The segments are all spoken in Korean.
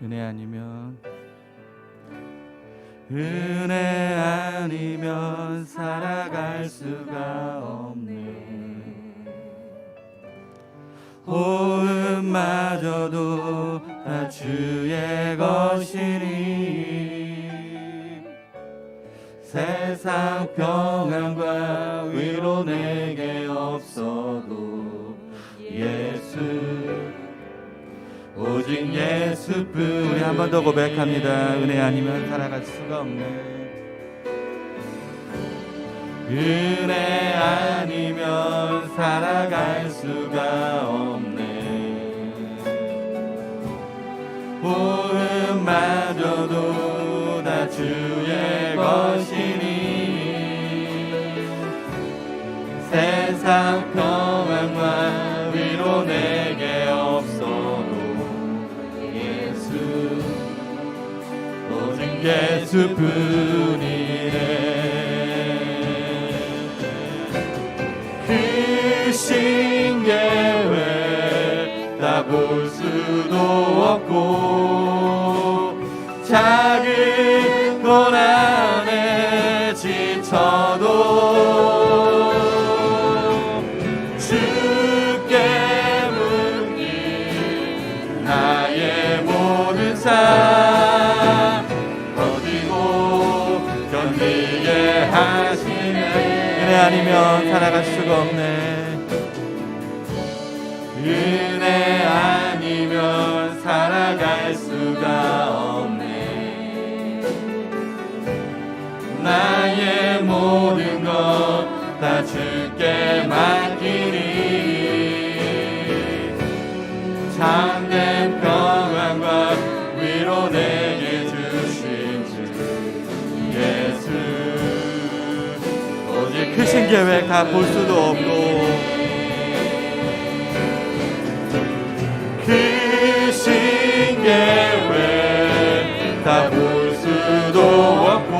은혜 아니면 살아갈 수가 없네. 호흡마저도 다 주의 것이니 세상 평안과 위로 내게 없어도 오직 예수뿐. 우리 한 번 더 고백합니다. 은혜 아니면 살아갈 수가 없네. 은혜 아니면 살아갈 수가 없네. 호흡마저도 다 주의 것이니 세상 평안과 위로 내게 없어도 오직 예수뿐이네. 크신 계획 다 볼 수도 없고 작은 고난에 지쳐도 주께 묻기 나의 모든 삶 버티고 견디게 하시네. 은혜 아니면 살아갈 수가 없네. 은혜 아니면 살아갈 수가 없네. 나의 모든 것 다 주께 맡기니 참된 평안과 위로 내게 주신 주 예수. 오직 크신 계획 다 볼 수도 없고 크신 계획 다 볼 수도 없고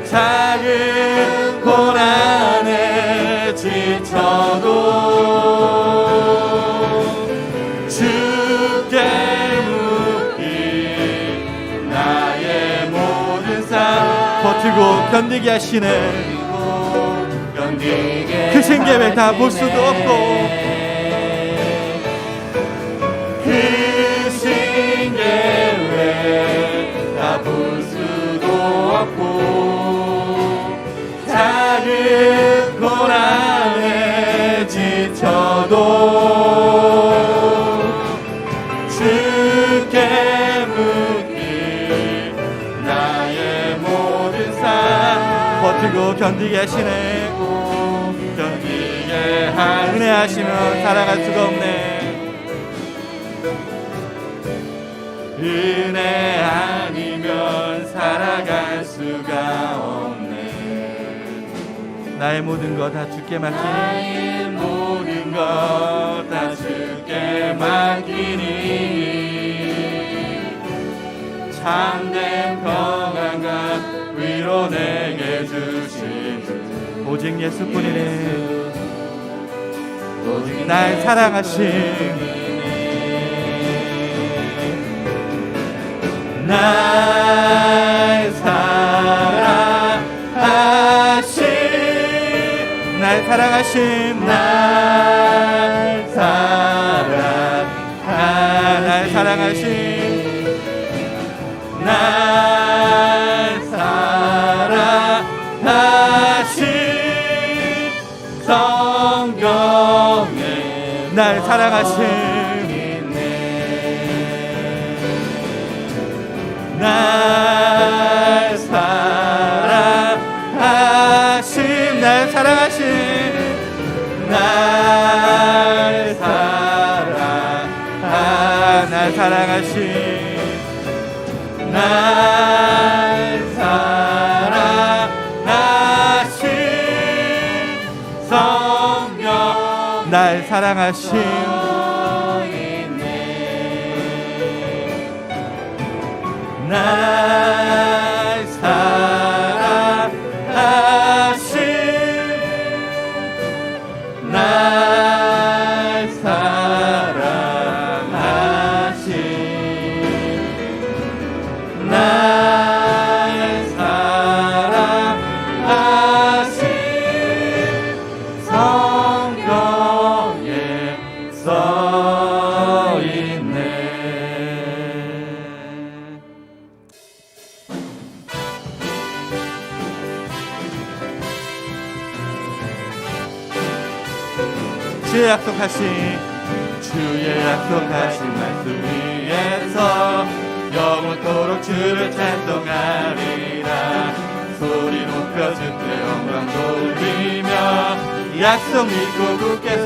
작은 고난에 지쳐도 주께 묻기 나의 모든 삶 버티고 견디게 하시네. 크신 계획 다 볼 수도 없고 크신 계획 다 볼 수도 없고 작은 고난에 지쳐도 주께 묻기 나의 모든 삶 버티고 견디게 하시네. 견디게 은혜 하시면 살아갈 수가 없네. 은혜 아니면 살아갈 수가 없네. 나의 모든 것 다 주께 맡기니 나의 모든 것 다 주께 맡기니 참된 평안과 위로 내게 주신 오직 예수뿐이네. 오직 날 사랑하신 날 사랑하신 날 사랑하신 날 사랑하신 날 사랑하신 성경에 날 사랑하신 날 사랑하신 날 사랑하신 날 사랑하신 날 사랑하신 성경 날 사랑하신 날 사랑하신 날 사랑하신 주의 약속하신 말씀 위에서 영원토록 주를 찬송하리라. 소리 높여 주께 영광 돌리며 약속 믿고 굳게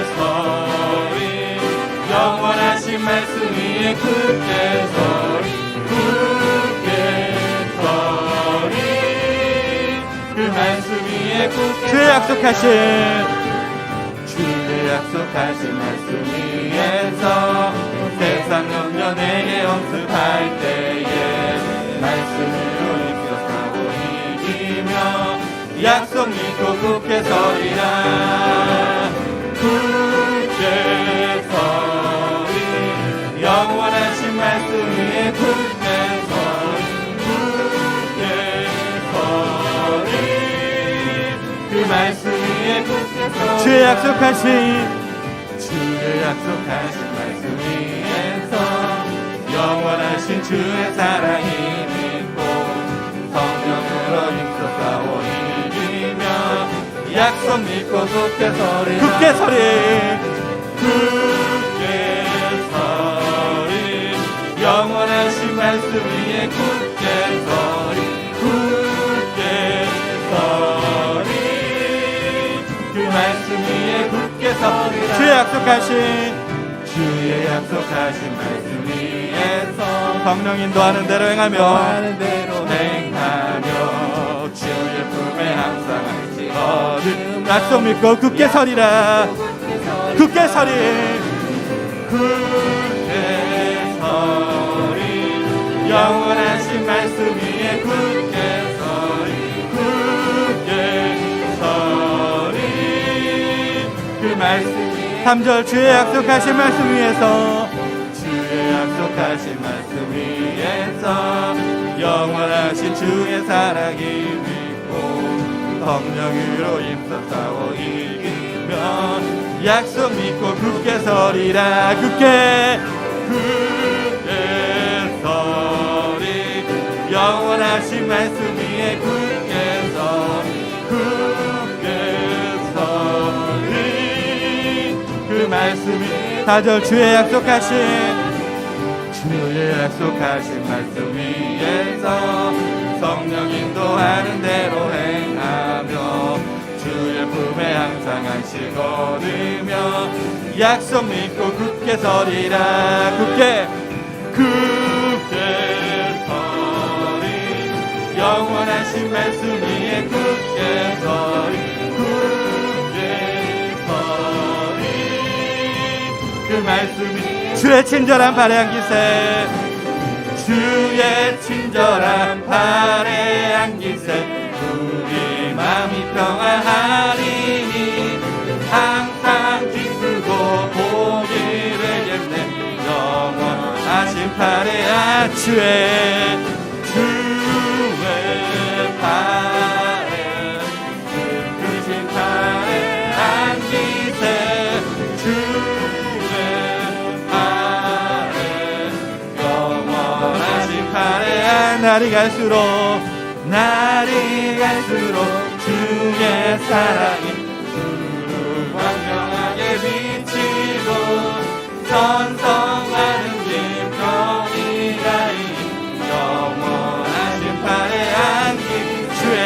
서리 영원하신 말씀 위에 굳게 서리 그 말씀 위에 굳게 주의 약속하신 말씀 위에서 세상 염려 내게 엄습할 때에 말씀으로 입혀싸고 이기며 약속 믿고 굳게 서리라. 굳게 서리 영원하신 말씀 위에 굳게 서리 그 말씀 위에 굳게 서리 주의 약속하신 말씀 위에서 영원하신 주의 사랑이 믿고 성령으로 힘써 싸워 이기며 약속 믿고 굳게 서리 영원하신 말씀 위에 굳게 서리 그 말씀 위에 굳게 서리라. 주의 약속하신 말씀 위에서 성령 인도하는 대로 행하며 주의 품에 항상 안식거든 약속 믿고 굳게 서리라. 굳게 서리 영원하신 말씀 위에 굳게 서리 그 말씀 3절 주의 약속하신 말씀 위에서 영원하신 주의 사랑이 믿고 성령으로 힘써 싸워 이기며 약속 믿고 굳게 서리라. 굳게 서리 영원하신 말씀 위에 굳게 서리 그 말씀이 4절 주의 약속하신 말씀 위에서 성령 인도하는 대로 행하며 주의 품에 항상 안식 얻으며 약속 믿고 굳게 서리라. 굳게 서리 영원하신 말씀 위에 굳게 서리 그 말씀이 주의 친절한 발의 안기세 우리 마음이 평안하리니 항상 기쁘고 복이 되겠네. 영원하신 팔에 주의 팔에 크신 팔에 안기세 날이 갈수록 주의 사랑이 두루 광명하게 비치고 선성하는 김평이 가리 영원하신 팔에 안기 주의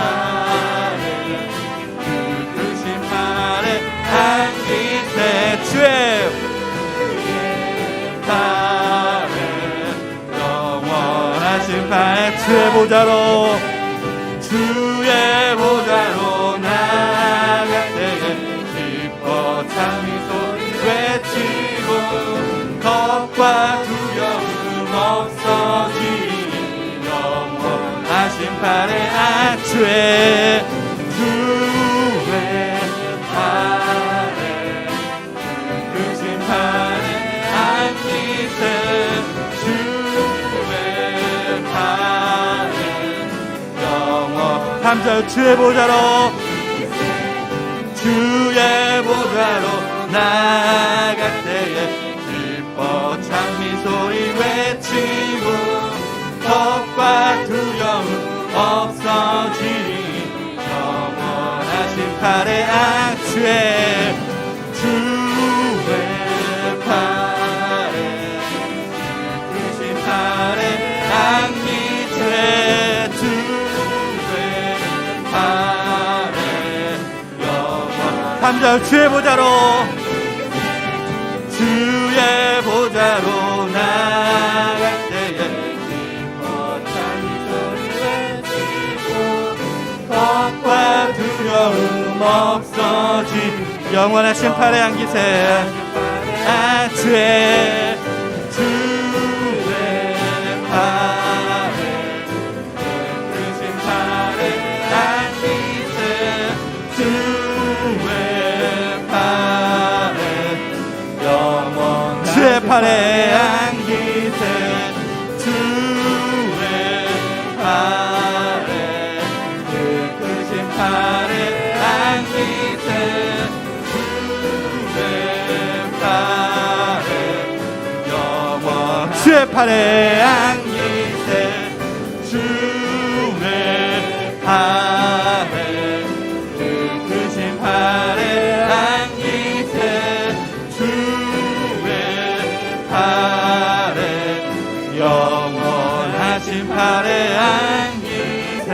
팔에 크신 팔에 안기세 주의 주의 보좌로 나아갈 때에 기뻐 찬미 소리 외치고 겁과 두려움 없어지니 영원하신 팔에 주의 팔에 크신 팔에 안기세 3절 주의 보좌로 나아갈 때에 기뻐 찬미 소리 외치고 겁과 두려움 없어 주의 팔에 크신 팔에 안기 주의 팔에 영원 3절 주의 보좌로 나갈 때에 기뻐찬 소리 외치고 겁과 두려움 없어지 영원하신 팔에 안기세 주의 팔에 크신 팔에 안기세 주의 팔에 영원 주의 팔에 안기세 주의 팔에 그 크신 팔에 안기세 주의 팔에 영원 주의 팔에 안기세 주의 팔에 그 크신 팔에 안기세 영원하신 팔에 안기세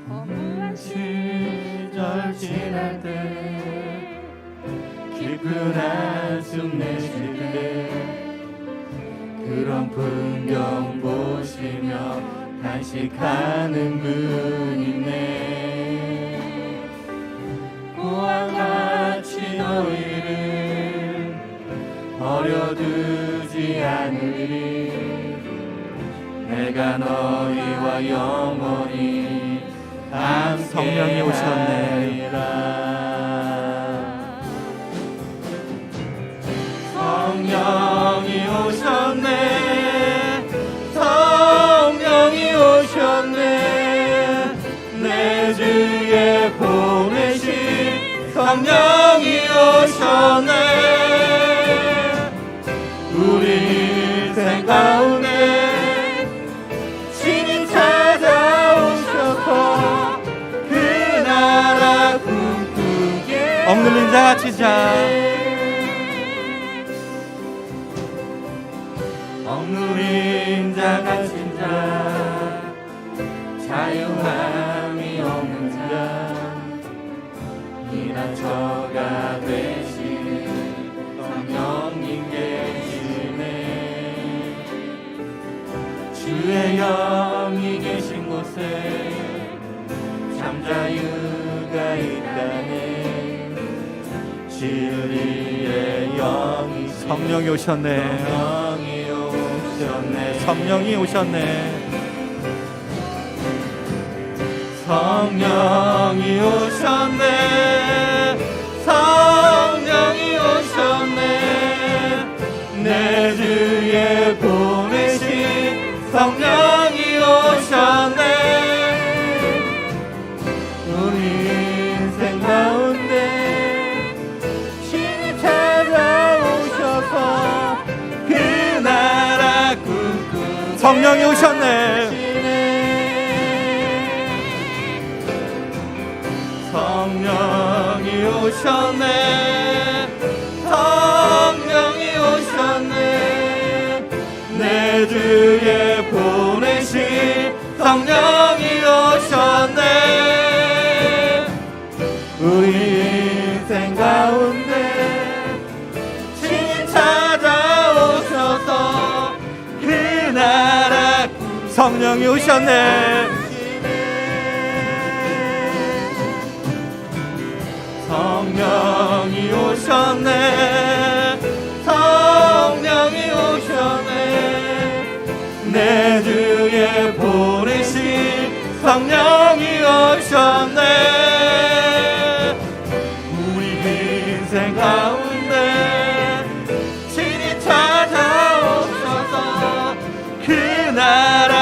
허무한 시절 지날 때 깊은 한숨 내쉴 때 그런 풍경 보시며 단식하는 분 있네 고와 같이 너희를 버려두지 않으리 내가 너희와 영원히 함께 성령이 오셨네 성령이 오셨네 내 주에 보내신 성령이 오셨네 우리 인생 가운데 신이 찾아오셔서 그 나라 꿈꾸게 억눌린 자 같이 자 억눌린 자 같이 자 자유함이 없는 자 이나처가 되시는 성령님 계시네 주의 영이 계신 곳에 잠자유가 있다네 진리의 영이 성령이 오셨네 성령이 오셨네 성령이 오셨네 성령이 오셨네 내 주에 보내신 성령이 오셨네 우리 인생 가운데 신이 찾아오셔서 그 나라 꿈꾸게 성령이 오셨네 성령이 오셨네 성령이 오셨네 내 주에 보내신 성령이 오셨네 우리 인생 가운데 신이 찾아오셔서 그 나라 성령이 오셨네 성령이 오셨네 성령이 오셨네 내 주에 보내신 성령이 오셨네 우리 인생 가운데 신이 찾아오셔서 그 나라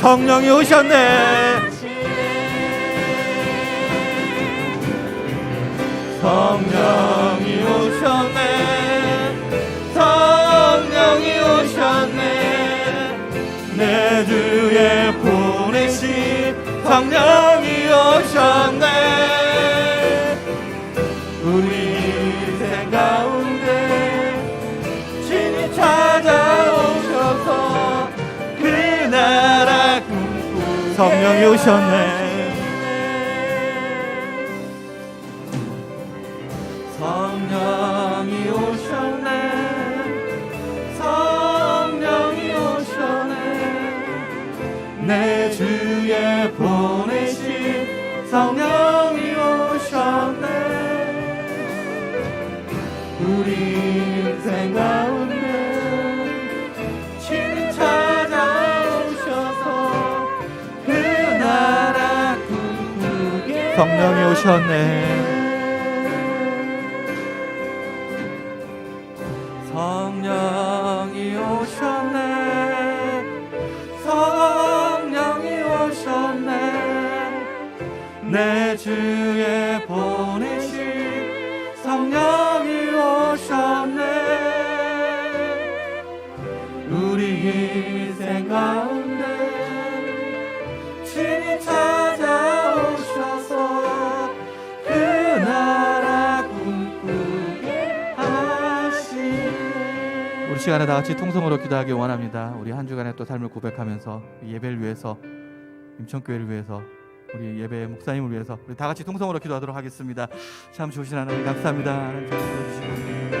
성령이 오셨네 성령이 오셨네 성령이 오셨네. 성령이 오셨네. 성령이 오셨네. 내 주에 보내신 성령이 오셨네. 우리 인생 가운데 친히 찾아오셔서 그 나라 꿈꾸게 성령이 오셨네. 성령이 오셨네. 성령이 오셨네. 내 주에 보내신 성령이 오셨네. 우리 인생 가운데 친히 찾아오셔서 그 나라 꿈꾸게 하시네. 우리 시간에 다 같이 통성으로 기도하기 원합니다. 우리 한 주간의 또 삶을 고백하면서 예배를 위해서, 임천교회를 위해서, 우리 예배 목사님을 위해서 우리 다 같이 통성으로 기도하도록 하겠습니다. 참 좋으신 하나님 감사합니다. 하나님 좀 불러주시고 감사합니다.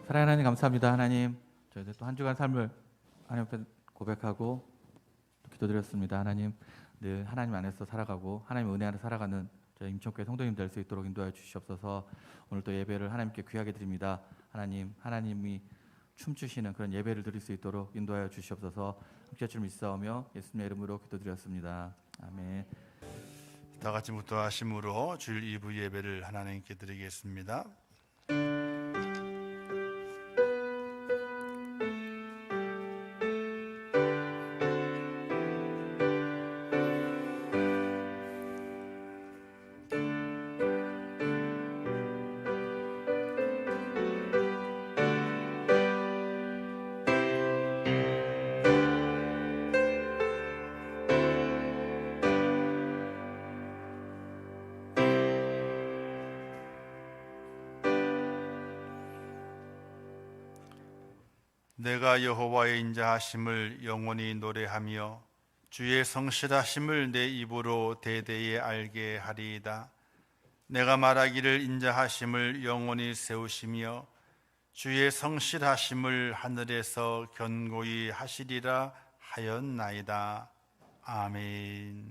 사랑하는 하나님 감사합니다. 하나님 저희들 또 한 주간 삶을 하나님 앞에 고백하고 또 기도드렸습니다. 하나님 늘 하나님 안에서 살아가고 하나님 은혜 안에 살아가는 저희 임천교회 성도님 될 수 있도록 인도하여 주시옵소서. 오늘 또 예배를 하나님께 귀하게 드립니다. 하나님이 춤추시는 그런 예배를 드릴 수 있도록 인도하여 주시옵소서. 함께 줄 믿사오며 예수님의 이름으로 기도드렸습니다. 아멘. 다 같이 묵도하심으로 주일 2부 예배를 하나님께 드리겠습니다. 내가 여호와의 인자하심을 영원히 노래하며 주의 성실하심을 내 입으로 대대에 알게 하리이다. 내가 말하기를 인자하심을 영원히 세우시며 주의 성실하심을 하늘에서 견고히 하시리라 하였나이다. 아멘.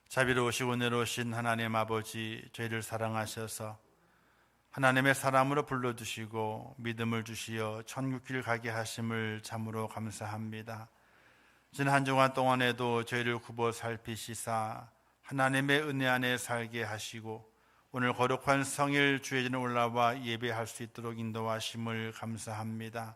자비로우시고 은혜로우신 하나님 아버지, 저희를 사랑하셔서 하나님의 사람으로 불러주시고 믿음을 주시어 천국길 가게 하심을 참으로 감사합니다. 지난 한 주간 동안에도 저희를 굽어 살피시사 하나님의 은혜 안에 살게 하시고 오늘 거룩한 성일 주일에 올라와 예배할 수 있도록 인도하심을 감사합니다.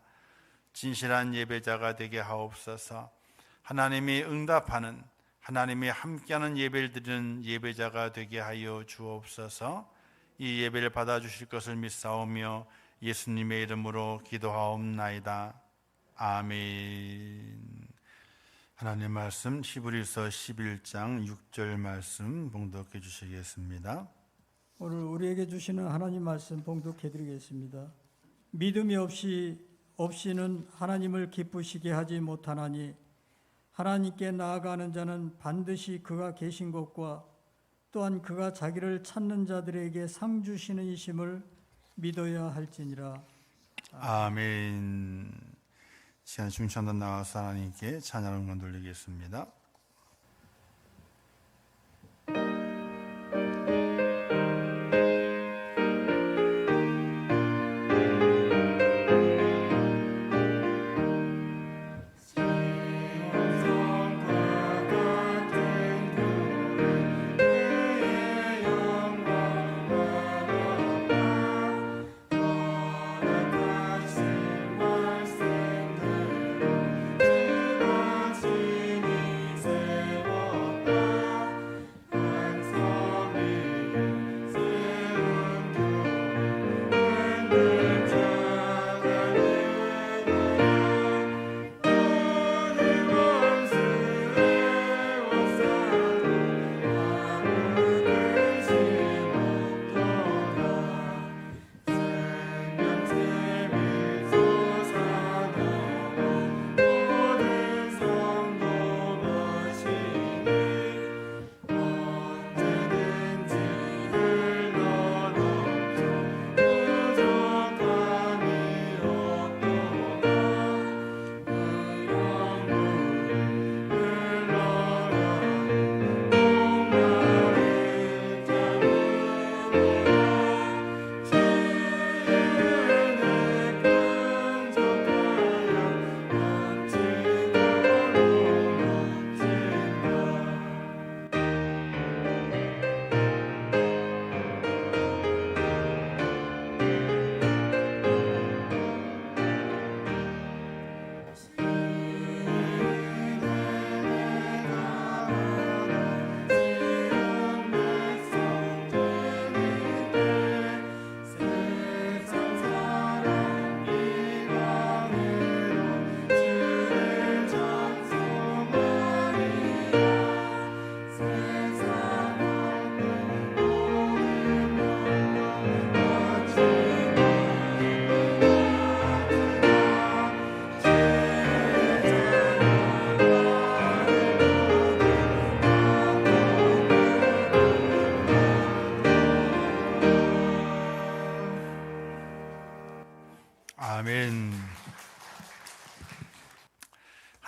진실한 예배자가 되게 하옵소서. 하나님이 응답하는, 하나님이 함께하는 예배를 드리는 예배자가 되게 하여 주옵소서. 이 예배를 받아주실 것을 믿사오며 예수님의 이름으로 기도하옵나이다. 아멘. 하나님 말씀 히브리서 11장 6절 말씀 봉독해 주시겠습니다. 오늘 우리에게 주시는 하나님 말씀 봉독해 드리겠습니다. 믿음이 없이는 하나님을 기쁘시게 하지 못하나니 하나님께 나아가는 자는 반드시 그가 계신 것과 또한 그가 자기를 찾는 자들에게 상 주시는 이심을 믿어야 할지니라. 아멘. 시간 중천도 나와서 하나님께 찬양을 돌리겠습니다.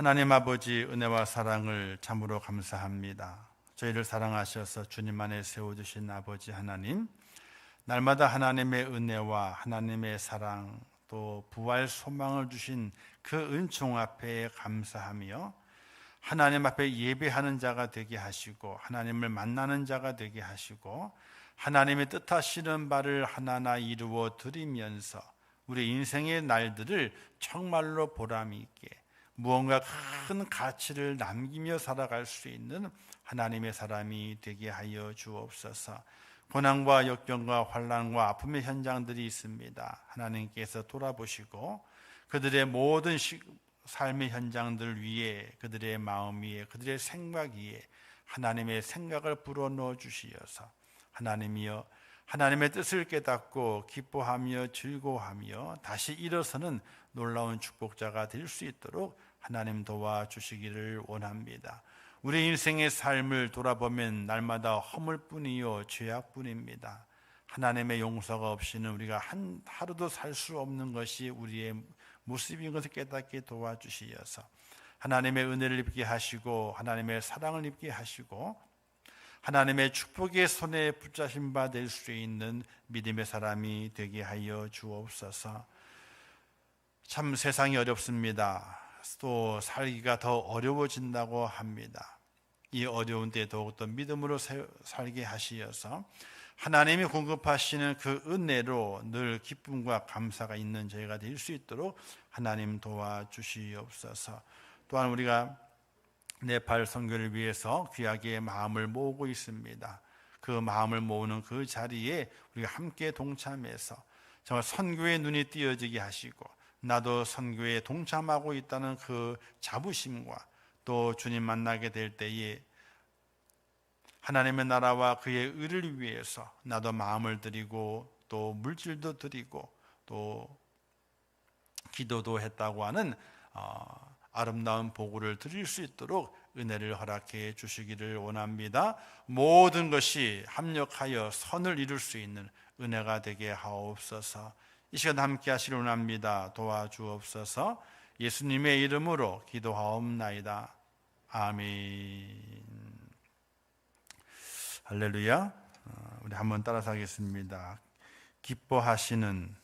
하나님 아버지 은혜와 사랑을 참으로 감사합니다. 저희를 사랑하셔서 주님 안에 세워주신 아버지 하나님, 날마다 하나님의 은혜와 하나님의 사랑 또 부활 소망을 주신 그 은총 앞에 감사하며 하나님 앞에 예배하는 자가 되게 하시고 하나님을 만나는 자가 되게 하시고 하나님의 뜻하시는 바를 하나하나 이루어 드리면서 우리 인생의 날들을 정말로 보람 있게 무언가 큰 가치를 남기며 살아갈 수 있는 하나님의 사람이 되게 하여 주옵소서. 고난과 역경과 환난과 아픔의 현장들이 있습니다. 하나님께서 돌아보시고 그들의 모든 삶의 현장들 위에 그들의 마음 위에 그들의 생각 위에 하나님의 생각을 불어넣어 주시어서 하나님이여 하나님의 뜻을 깨닫고 기뻐하며 즐거워하며 다시 일어서는 놀라운 축복자가 될 수 있도록 하나님 도와주시기를 원합니다. 우리 인생의 삶을 돌아보면 날마다 허물뿐이요 죄악뿐입니다. 하나님의 용서가 없이는 우리가 하루도 살 수 없는 것이 우리의 모습인 것을 깨닫게 도와주시어서 하나님의 은혜를 입게 하시고 하나님의 사랑을 입게 하시고 하나님의 축복의 손에 붙잡힌 바 될 수 있는 믿음의 사람이 되게 하여 주옵소서. 참 세상이 어렵습니다. 또 살기가 더 어려워진다고 합니다. 이 어려운 때 더욱더 믿음으로 살게 하시어서 하나님이 공급하시는 그 은혜로 늘 기쁨과 감사가 있는 저희가 될 수 있도록 하나님 도와주시옵소서. 또한 우리가 네팔 선교를 위해서 귀하게 마음을 모으고 있습니다. 그 마음을 모으는 그 자리에 우리가 함께 동참해서 정말 선교의 눈이 띄어지게 하시고 나도 선교에 동참하고 있다는 그 자부심과 또 주님 만나게 될 때에 하나님의 나라와 그의 의를 위해서 나도 마음을 드리고 또 물질도 드리고 또 기도도 했다고 하는 아름다운 보고를 드릴 수 있도록 은혜를 허락해 주시기를 원합니다. 모든 것이 합력하여 선을 이룰 수 있는 은혜가 되게 하옵소서. 이 시간 함께 하시길 원합니다. 도와주옵소서. 예수님의 이름으로 기도하옵나이다. 아멘. 할렐루야. 우리 한번 따라서 하겠습니다. 기뻐하시는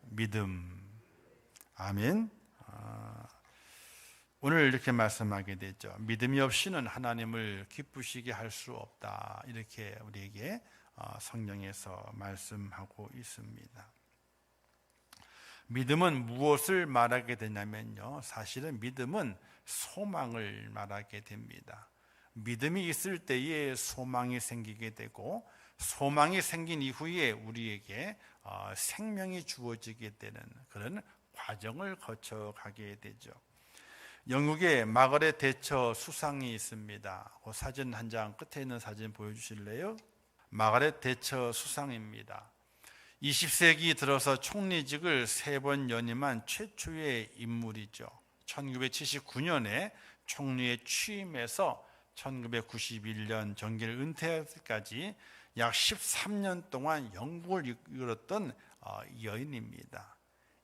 믿음. 아멘. 오늘 이렇게 말씀하게 되죠. 믿음이 없이는 하나님을 기쁘시게 할 수 없다. 이렇게 우리에게 성경에서 말씀하고 있습니다. 믿음은 무엇을 말하게 되냐면요, 사실은 믿음은 소망을 말하게 됩니다. 믿음이 있을 때에 소망이 생기게 되고 소망이 생긴 이후에 우리에게 생명이 주어지게 되는 그런 과정을 거쳐가게 되죠. 영국에 마거렛 대처 수상이 있습니다. 그 사진 한 장 끝에 있는 사진 보여주실래요? 마거렛 대처 수상입니다. 20세기 들어서 총리직을 3번 연임한 최초의 인물이죠. 1979년에 총리에 취임해서 1991년 정계를 은퇴할 때까지 약 13년 동안 영국을 이끌었던 여인입니다.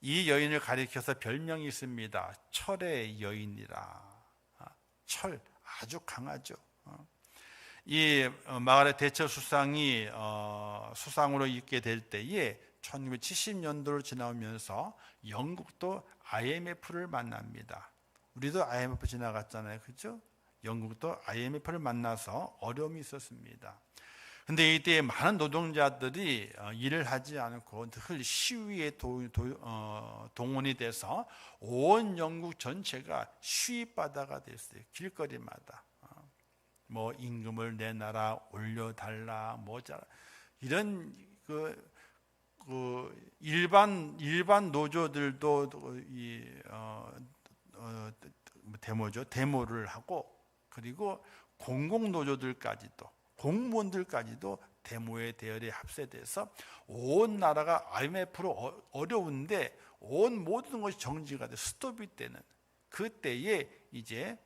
이 여인을 가리켜서 별명이 있습니다. 철의 여인이라. 철, 아주 강하죠. 이 마가렛 대처 수상이 수상으로 있게 될 때에 1970년도를 지나오면서 영국도 IMF를 만납니다. 우리도 IMF 지나갔잖아요, 그렇죠? 영국도 IMF를 만나서 어려움이 있었습니다. 그런데 이때 많은 노동자들이 일을 하지 않고 늘 시위에 동원이 돼서 온 영국 전체가 시위바다가 됐어요. 길거리마다 뭐 임금을 내놔라, 올려달라, 이런 일반 노조들도 데모를 하고, 그리고 공공 노조들까지도, 공무원들까지도 데모에 대열에 합세돼서 온 나라가 IMF로 어려운데 온 모든 것이 정지가 돼 스톱이 되는 그때에 이제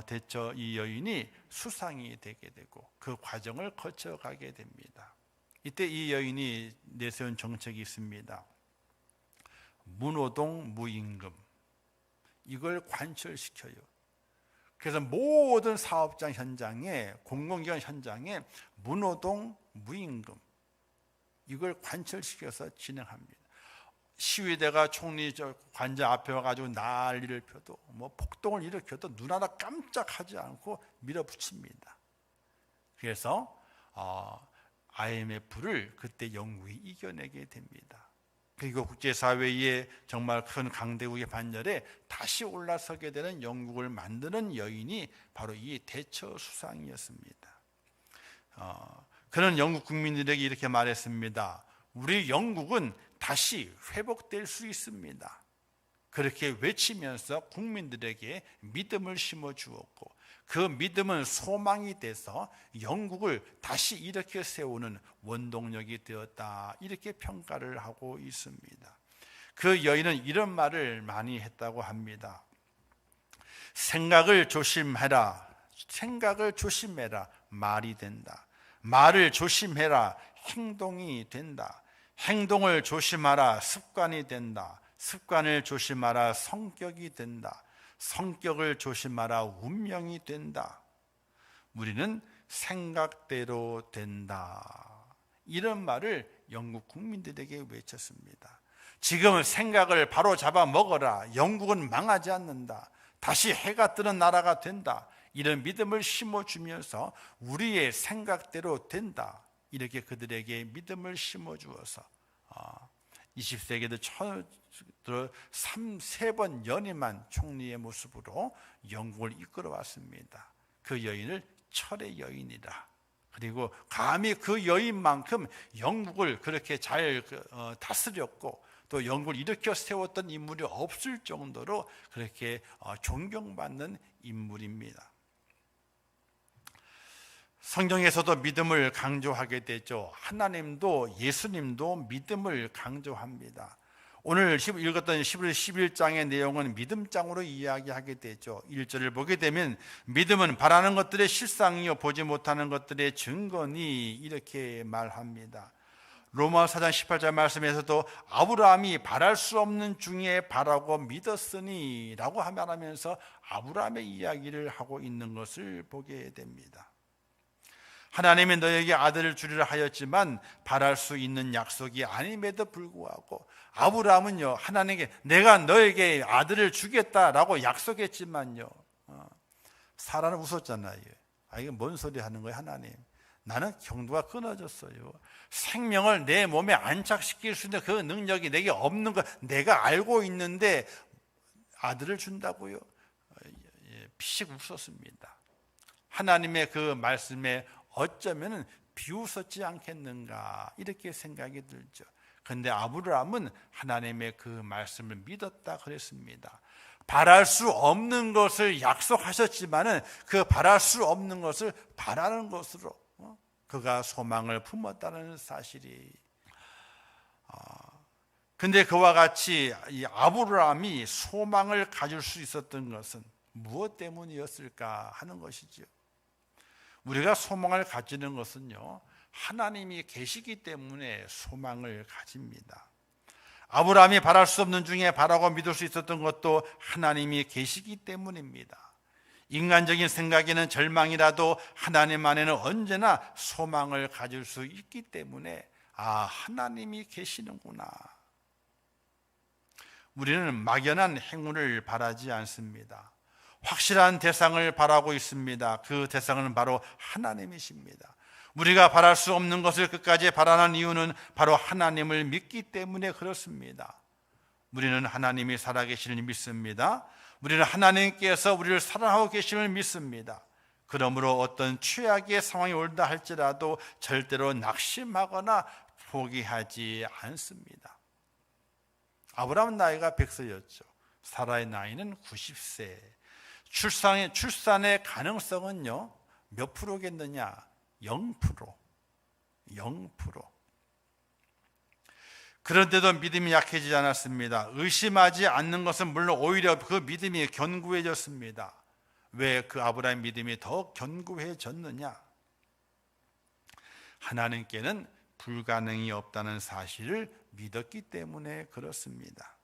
대처 이 여인이 수상이 되게 되고 그 과정을 거쳐가게 됩니다. 이때 이 여인이 내세운 정책이 있습니다. 무노동 무임금. 이걸 관철시켜요. 그래서 모든 사업장 현장에, 공공기관 현장에 무노동, 무임금 이걸 관철시켜서 진행합니다. 시위대가 총리 관저 앞에 와가지고 난리를 펴도 뭐 폭동을 일으켜도 눈 하나 깜짝하지 않고 밀어붙입니다. 그래서 IMF를 그때 영국이 이겨내게 됩니다. 그리고 국제사회의 정말 큰 강대국의 반열에 다시 올라서게 되는 영국을 만드는 여인이 바로 이 대처 수상이었습니다. 그는 영국 국민들에게 이렇게 말했습니다. 우리 영국은 다시 회복될 수 있습니다. 그렇게 외치면서 국민들에게 믿음을 심어주었고 그 믿음은 소망이 돼서 영국을 다시 일으켜 세우는 원동력이 되었다. 이렇게 평가를 하고 있습니다. 그 여인은 이런 말을 많이 했다고 합니다. 생각을 조심해라. 생각을 조심해라. 말이 된다. 말을 조심해라. 행동이 된다. 행동을 조심하라. 습관이 된다. 습관을 조심하라. 성격이 된다. 성격을 조심하라. 운명이 된다. 우리는 생각대로 된다. 이런 말을 영국 국민들에게 외쳤습니다. 지금 생각을 바로 잡아 먹어라. 영국은 망하지 않는다. 다시 해가 뜨는 나라가 된다. 이런 믿음을 심어주면서 우리의 생각대로 된다. 이렇게 그들에게 믿음을 심어주어서 20세기도 세 번 연임한 총리의 모습으로 영국을 이끌어왔습니다. 그 여인을 철의 여인이라. 그리고 감히 그 여인만큼 영국을 그렇게 잘 다스렸고 또 영국을 일으켜 세웠던 인물이 없을 정도로 그렇게 존경받는 인물입니다. 성경에서도 믿음을 강조하게 되죠. 하나님도 예수님도 믿음을 강조합니다. 오늘 읽었던 11장의 내용은 믿음장으로 이야기하게 되죠. 1절을 보게 되면 믿음은 바라는 것들의 실상이요 보지 못하는 것들의 증거니 이렇게 말합니다. 로마서 4장 18절 말씀에서도 아브라함이 바랄 수 없는 중에 바라고 믿었으니 라고 말하면서 아브라함의 이야기를 하고 있는 것을 보게 됩니다. 하나님이 너에게 아들을 주리라 하였지만 바랄 수 있는 약속이 아님에도 불구하고 아브라함은요 하나님께 내가 너에게 아들을 주겠다라고 약속했지만요 사라는 웃었잖아요. 이게 뭔 소리 하는 거예요 하나님. 나는 경도가 끊어졌어요. 생명을 내 몸에 안착시킬 수 있는 그 능력이 내게 없는 거 내가 알고 있는데 아들을 준다고요? 피식 웃었습니다. 하나님의 그 말씀에 어쩌면 비웃었지 않겠는가 이렇게 생각이 들죠. 그런데 아브라함은 하나님의 그 말씀을 믿었다 그랬습니다. 바랄 수 없는 것을 약속하셨지만은 그 바랄 수 없는 것을 바라는 것으로 그가 소망을 품었다는 사실이. 근데 그와 같이 이 아브라함이 소망을 가질 수 있었던 것은 무엇 때문이었을까 하는 것이죠. 우리가 소망을 가지는 것은요 하나님이 계시기 때문에 소망을 가집니다. 아브라함이 바랄 수 없는 중에 바라고 믿을 수 있었던 것도 하나님이 계시기 때문입니다. 인간적인 생각에는 절망이라도 하나님 안에는 언제나 소망을 가질 수 있기 때문에 하나님이 계시는구나. 우리는 막연한 행운을 바라지 않습니다. 확실한 대상을 바라고 있습니다. 그 대상은 바로 하나님이십니다. 우리가 바랄 수 없는 것을 끝까지 바라는 이유는 바로 하나님을 믿기 때문에 그렇습니다. 우리는 하나님이 살아계시는 믿습니다. 우리는 하나님께서 우리를 사랑하고 계시는 믿습니다. 그러므로 어떤 최악의 상황이 올다 할지라도 절대로 낙심하거나 포기하지 않습니다. 아브라함 나이가 100세였죠. 사라의 나이는 90세. 출산의 가능성은요 몇 프로겠느냐? 0%. 그런데도 믿음이 약해지지 않았습니다. 의심하지 않는 것은 물론 오히려 그 믿음이 견고해졌습니다. 왜 그 아브라함 믿음이 더 견고해졌느냐? 하나님께는 불가능이 없다는 사실을 믿었기 때문에 그렇습니다.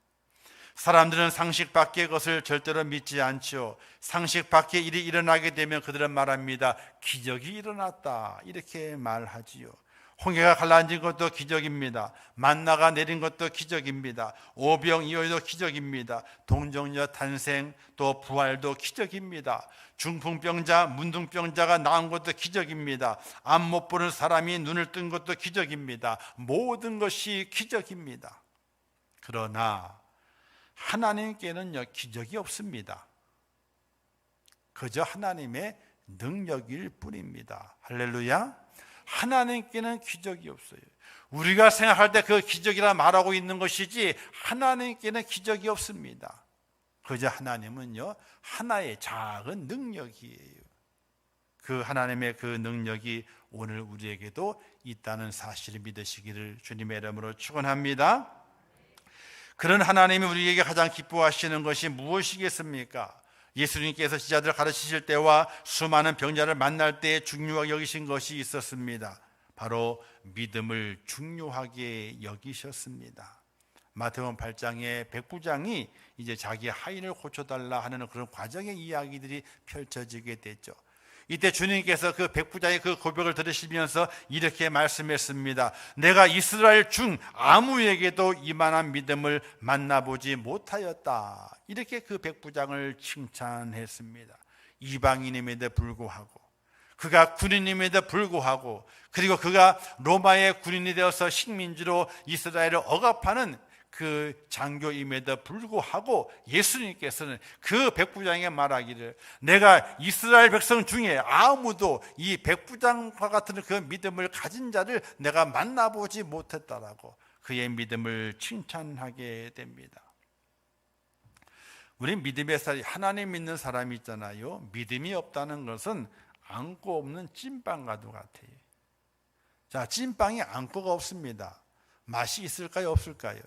사람들은 상식 밖의 것을 절대로 믿지 않죠. 상식 밖의 일이 일어나게 되면 그들은 말합니다. 기적이 일어났다, 이렇게 말하지요. 홍해가 갈라진 것도 기적입니다. 만나가 내린 것도 기적입니다. 오병이어도 기적입니다. 동정녀 탄생, 또 부활도 기적입니다. 중풍병자, 문둥병자가 나은 것도 기적입니다. 앞 못 보는 사람이 눈을 뜬 것도 기적입니다. 모든 것이 기적입니다. 그러나 하나님께는요, 기적이 없습니다. 그저 하나님의 능력일 뿐입니다. 할렐루야. 하나님께는 기적이 없어요. 우리가 생각할 때 그 기적이라 말하고 있는 것이지 하나님께는 기적이 없습니다. 그저 하나님은요, 하나의 작은 능력이에요. 그 하나님의 그 능력이 오늘 우리에게도 있다는 사실을 믿으시기를 주님의 이름으로 축원합니다. 그런 하나님이 우리에게 가장 기뻐하시는 것이 무엇이겠습니까? 예수님께서 제자들을 가르치실 때와 수많은 병자를 만날 때에 중요하게 여기신 것이 있었습니다. 바로 믿음을 중요하게 여기셨습니다. 마태복음 8장에 백부장이 이제 자기 하인을 고쳐달라 하는 그런 과정의 이야기들이 펼쳐지게 됐죠. 이때 주님께서 그 백부장의 그 고백을 들으시면서 이렇게 말씀했습니다. 내가 이스라엘 중 아무에게도 이만한 믿음을 만나보지 못하였다. 이렇게 그 백부장을 칭찬했습니다. 이방인임에도 불구하고, 그가 군인임에도 불구하고, 그리고 그가 로마의 군인이 되어서 식민지로 이스라엘을 억압하는 그 장교임에도 불구하고 예수님께서는 그 백부장에게 말하기를, 내가 이스라엘 백성 중에 아무도 이 백부장과 같은 그 믿음을 가진 자를 내가 만나보지 못했다라고 그의 믿음을 칭찬하게 됩니다. 우리 믿음의 사람, 하나님 믿는 사람이 있잖아요. 믿음이 없다는 것은 앙꼬 없는 찐빵과도 같아요. 자, 찐빵이 앙꼬가 없습니다. 맛이 있을까요, 없을까요?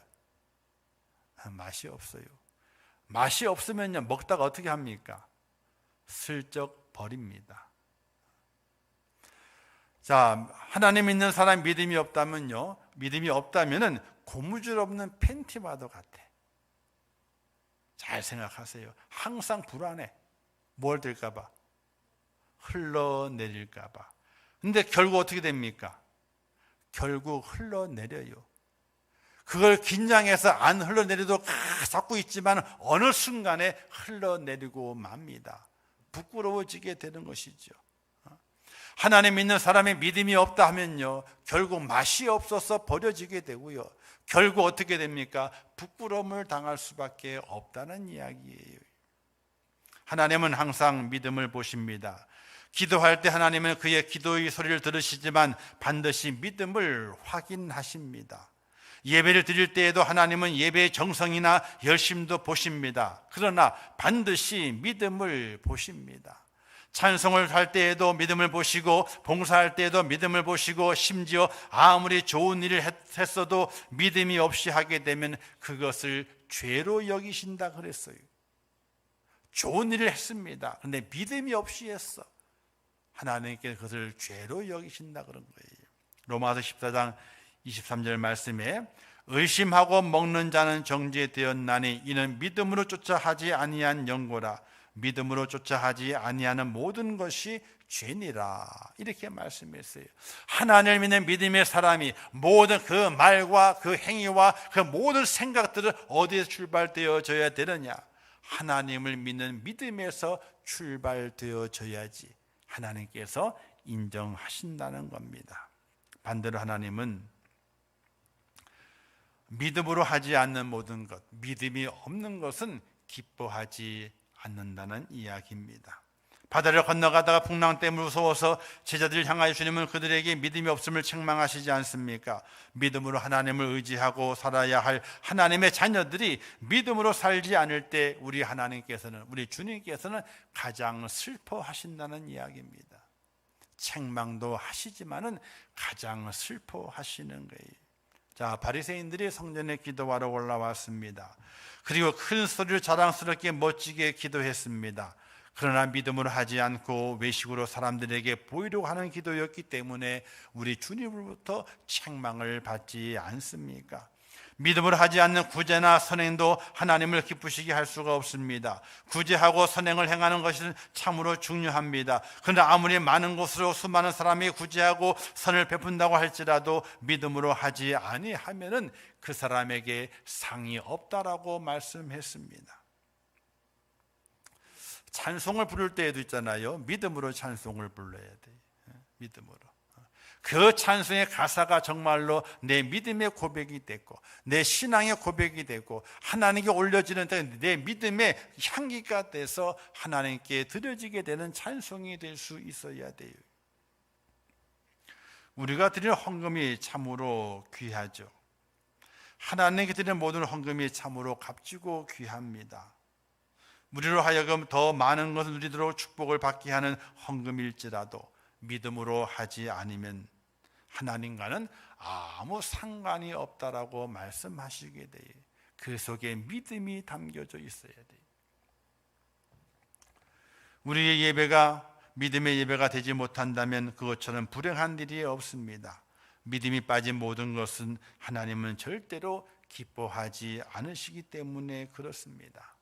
맛이 없어요. 맛이 없으면요, 먹다가 어떻게 합니까? 슬쩍 버립니다. 자, 하나님 믿는 사람 믿음이 없다면요, 믿음이 없다면은 고무줄 없는 팬티와도 같아. 잘 생각하세요. 항상 불안해. 뭘 될까봐? 흘러내릴까봐. 근데 결국 어떻게 됩니까? 결국 흘러내려요. 그걸 긴장해서 안 흘러내려도 잡고 있지만 어느 순간에 흘러내리고 맙니다. 부끄러워지게 되는 것이죠. 하나님 믿는 사람의 믿음이 없다 하면요, 결국 맛이 없어서 버려지게 되고요, 결국 어떻게 됩니까? 부끄러움을 당할 수밖에 없다는 이야기예요. 하나님은 항상 믿음을 보십니다. 기도할 때 하나님은 그의 기도의 소리를 들으시지만 반드시 믿음을 확인하십니다. 예배를 드릴 때에도 하나님은 예배의 정성이나 열심도 보십니다. 그러나 반드시 믿음을 보십니다. 찬송을 할 때에도 믿음을 보시고, 봉사할 때에도 믿음을 보시고, 심지어 아무리 좋은 일을 했어도 믿음이 없이 하게 되면 그것을 죄로 여기신다 그랬어요. 좋은 일을 했습니다. 그런데 믿음이 없이 했어. 하나님께 그것을 죄로 여기신다 그런 거예요. 로마서 14장 23절 말씀에 의심하고 먹는 자는 정죄되었나니 이는 믿음으로 쫓아 하지 아니한 영고라. 믿음으로 쫓아 하지 아니하는 모든 것이 죄니라. 이렇게 말씀했어요. 하나님을 믿는 믿음의 사람이 모든 그 말과 그 행위와 그 모든 생각들은 어디에서 출발되어져야 되느냐? 하나님을 믿는 믿음에서 출발되어져야지 하나님께서 인정하신다는 겁니다. 반대로 하나님은 믿음으로 하지 않는 모든 것, 믿음이 없는 것은 기뻐하지 않는다는 이야기입니다. 바다를 건너가다가 풍랑 때문에 무서워서 제자들을 향하여 주님은 그들에게 믿음이 없음을 책망하시지 않습니까? 믿음으로 하나님을 의지하고 살아야 할 하나님의 자녀들이 믿음으로 살지 않을 때 우리 하나님께서는, 우리 주님께서는 가장 슬퍼하신다는 이야기입니다. 책망도 하시지만은 가장 슬퍼하시는 거예요. 자, 바리새인들이 성전에 기도하러 올라왔습니다. 그리고 큰 소리로 자랑스럽게 멋지게 기도했습니다. 그러나 믿음으로 하지 않고 외식으로 사람들에게 보이려고 하는 기도였기 때문에 우리 주님으로부터 책망을 받지 않습니까? 믿음으로 하지 않는 구제나 선행도 하나님을 기쁘시게 할 수가 없습니다. 구제하고 선행을 행하는 것은 참으로 중요합니다. 그러나 아무리 많은 곳으로 수많은 사람이 구제하고 선을 베푼다고 할지라도 믿음으로 하지 아니하면은 그 사람에게 상이 없다라고 말씀했습니다. 찬송을 부를 때에도 있잖아요. 믿음으로 찬송을 불러야 돼요. 믿음으로. 그 찬송의 가사가 정말로 내 믿음의 고백이 됐고 내 신앙의 고백이 되고 하나님께 올려지는 내 믿음의 향기가 돼서 하나님께 드려지게 되는 찬송이 될 수 있어야 돼요. 우리가 드리는 헌금이 참으로 귀하죠. 하나님께 드리는 모든 헌금이 참으로 값지고 귀합니다. 우리로 하여금 더 많은 것을 누리도록 축복을 받게 하는 헌금일지라도 믿음으로 하지 않으면 하나님과는 아무 상관이 없다라고 말씀하시게 돼요. 그 속에 믿음이 담겨져 있어야 돼요. 우리의 예배가 믿음의 예배가 되지 못한다면 그것처럼 불행한 일이 없습니다. 믿음이 빠진 모든 것은 하나님은 절대로 기뻐하지 않으시기 때문에 그렇습니다.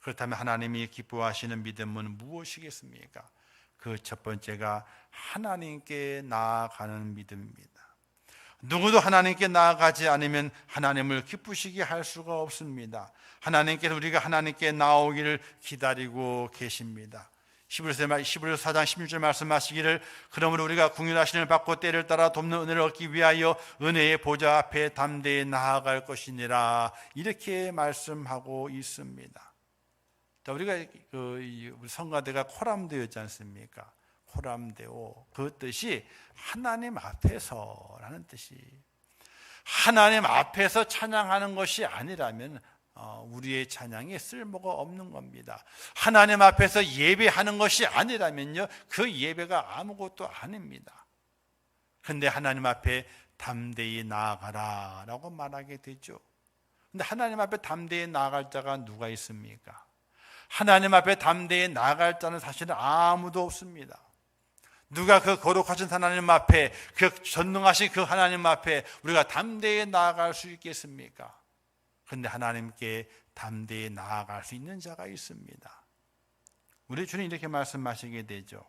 그렇다면 하나님이 기뻐하시는 믿음은 무엇이겠습니까? 그 첫 번째가 하나님께 나아가는 믿음입니다. 누구도 하나님께 나아가지 않으면 하나님을 기쁘시게 할 수가 없습니다. 하나님께서 우리가 하나님께 나오기를 기다리고 계십니다. 히브리서 4장 16절 말씀하시기를 그러므로 우리가 긍휼하심을 받고 때를 따라 돕는 은혜를 얻기 위하여 은혜의 보좌 앞에 담대히 나아갈 것이니라 이렇게 말씀하고 있습니다. 우리가 우리 성가대가 코람데오였지 않습니까? 코람데오 그 뜻이 하나님 앞에서라는 뜻이 하나님 앞에서 찬양하는 것이 아니라면 우리의 찬양에 쓸모가 없는 겁니다. 하나님 앞에서 예배하는 것이 아니라면요 그 예배가 아무것도 아닙니다. 그런데 하나님 앞에 담대히 나아가라 라고 말하게 되죠. 그런데 하나님 앞에 담대히 나아갈 자가 누가 있습니까? 하나님 앞에 담대히 나아갈 자는 사실은 아무도 없습니다. 누가 그 거룩하신 하나님 앞에 그 전능하신 그 하나님 앞에 우리가 담대히 나아갈 수 있겠습니까? 그런데 하나님께 담대히 나아갈 수 있는 자가 있습니다. 우리 주님 이렇게 말씀하시게 되죠.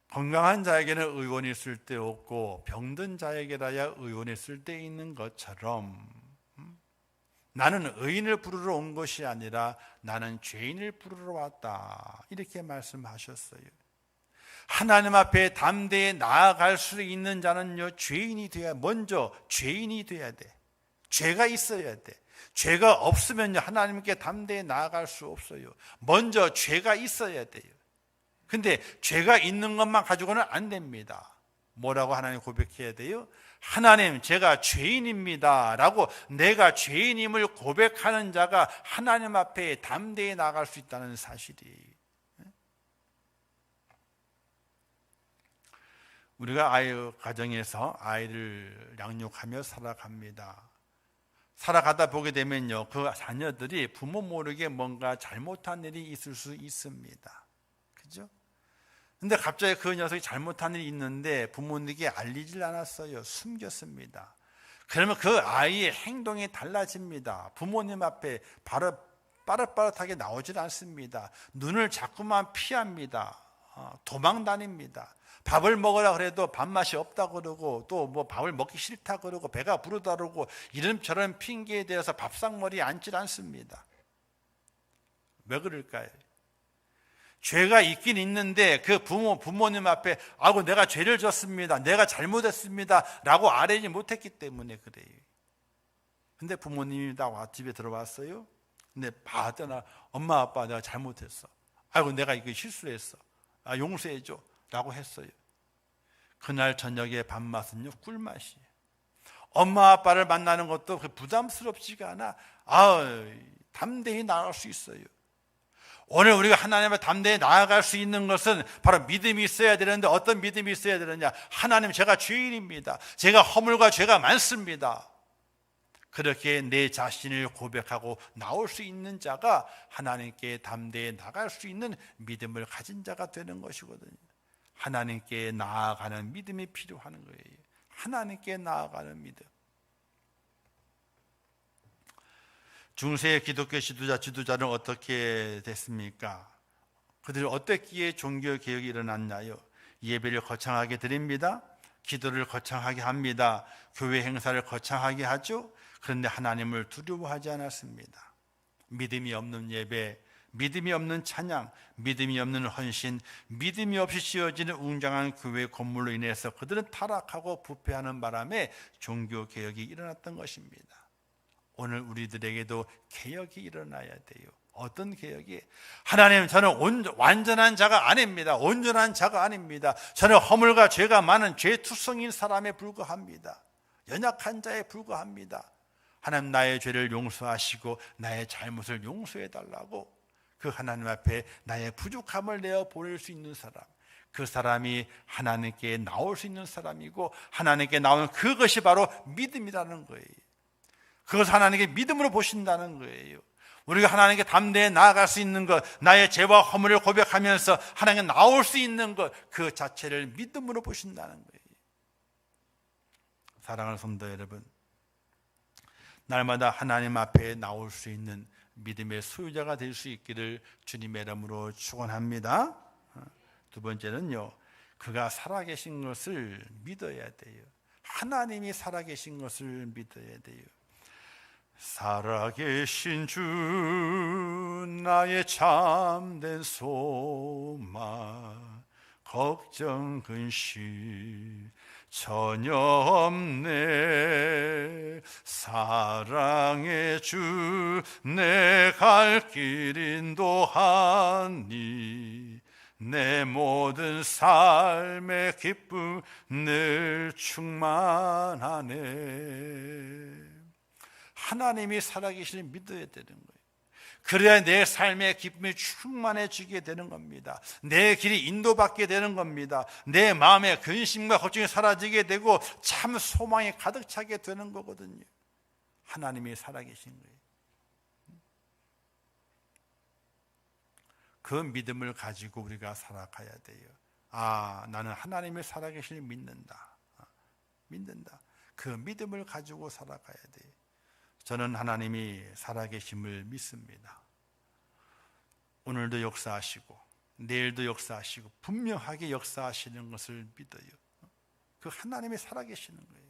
건강한 자에게는 의원이 쓸데없고 병든 자에게라야 의원이 쓸데있는 것처럼 나는 의인을 부르러 온 것이 아니라 나는 죄인을 부르러 왔다 이렇게 말씀하셨어요. 하나님 앞에 담대히 나아갈 수 있는 자는요 죄인이 돼야 먼저 죄인이 돼야 돼. 죄가 있어야 돼. 죄가 없으면요 하나님께 담대히 나아갈 수 없어요. 먼저 죄가 있어야 돼요. 근데 죄가 있는 것만 가지고는 안 됩니다. 뭐라고 하나님 고백해야 돼요? 하나님 제가 죄인입니다 라고 내가 죄인임을 고백하는 자가 하나님 앞에 담대히 나아갈 수 있다는 사실이 우리가 가정에서 아이를 양육하며 살아갑니다. 살아가다 보게 되면요 그 자녀들이 부모 모르게 뭔가 잘못한 일이 있을 수 있습니다. 그죠? 근데 갑자기 그 녀석이 잘못한 일이 있는데 부모님에게 알리질 않았어요. 숨겼습니다. 그러면 그 아이의 행동이 달라집니다. 부모님 앞에 빠릇빠릇하게 나오질 않습니다. 눈을 자꾸만 피합니다. 도망 다닙니다. 밥을 먹으라 그래도 밥맛이 없다 그러고 또 뭐 밥을 먹기 싫다 그러고 배가 부르다 그러고 이런저런 핑계에 대해서 밥상머리에 앉질 않습니다. 왜 그럴까요? 죄가 있긴 있는데 그 부모님 앞에 아이고 내가 죄를 졌습니다. 내가 잘못했습니다. 라고 아뢰지 못했기 때문에 그래요. 근데 부모님이 다 집에 들어왔어요. 근데 봤더니 엄마 아빠 내가 잘못했어. 아이고 내가 이거 실수했어. 용서해줘. 라고 했어요. 그날 저녁에 밥맛은요 꿀맛이에요. 엄마 아빠를 만나는 것도 부담스럽지가 않아. 담대히 나아갈 수 있어요. 오늘 우리가 하나님 앞에 담대히 나아갈 수 있는 것은 바로 믿음이 있어야 되는데 어떤 믿음이 있어야 되느냐? 하나님 제가 죄인입니다. 제가 허물과 죄가 많습니다. 그렇게 내 자신을 고백하고 나올 수 있는 자가 하나님께 담대히 나갈 수 있는 믿음을 가진 자가 되는 것이거든요. 하나님께 나아가는 믿음이 필요한 거예요. 하나님께 나아가는 믿음. 중세의 기독교 지도자는 어떻게 됐습니까? 그들이 어떻게 종교 개혁이 일어났나요? 예배를 거창하게 드립니다. 기도를 거창하게 합니다. 교회 행사를 거창하게 하죠. 그런데 하나님을 두려워하지 않았습니다. 믿음이 없는 예배, 믿음이 없는 찬양, 믿음이 없는 헌신, 믿음이 없이 지어지는 웅장한 교회 건물로 인해서 그들은 타락하고 부패하는 바람에 종교 개혁이 일어났던 것입니다. 오늘 우리들에게도 개혁이 일어나야 돼요. 어떤 개혁이? 하나님, 저는 완전한 자가 아닙니다. 온전한 자가 아닙니다. 저는 허물과 죄가 많은 죄투성인 사람에 불과합니다. 연약한 자에 불과합니다. 하나님, 나의 죄를 용서하시고 나의 잘못을 용서해 달라고 그 하나님 앞에 나의 부족함을 내어 보낼 수 있는 사람, 그 사람이 하나님께 나올 수 있는 사람이고, 하나님께 나오는 그것이 바로 믿음이라는 거예요. 그것을 하나님께 믿음으로 보신다는 거예요. 우리가 하나님께 담대히 나아갈 수 있는 것, 나의 죄와 허물을 고백하면서 하나님께 나올 수 있는 것, 그 자체를 믿음으로 보신다는 거예요. 사랑하는 성도 여러분, 날마다 하나님 앞에 나올 수 있는 믿음의 소유자가 될 수 있기를 주님의 이름으로 축원합니다. 두 번째는요, 그가 살아계신 것을 믿어야 돼요. 하나님이 살아계신 것을 믿어야 돼요. 살아계신 주 나의 참된 소망, 걱정 근심 전혀 없네. 사랑의 주 내 갈 길 인도하니 내 모든 삶의 기쁨 늘 충만하네. 하나님이 살아계시를 믿어야 되는 거예요. 그래야 내 삶의 기쁨이 충만해지게 되는 겁니다. 내 길이 인도받게 되는 겁니다. 내 마음의 근심과 걱정이 사라지게 되고 참 소망이 가득 차게 되는 거거든요. 하나님이 살아계신 거예요. 그 믿음을 가지고 우리가 살아가야 돼요. 아, 나는 하나님의 살아계심을 믿는다. 믿는다. 그 믿음을 가지고 살아가야 돼요. 저는 하나님이 살아계심을 믿습니다. 오늘도 역사하시고 내일도 역사하시고 분명하게 역사하시는 것을 믿어요. 그 하나님이 살아계시는 거예요.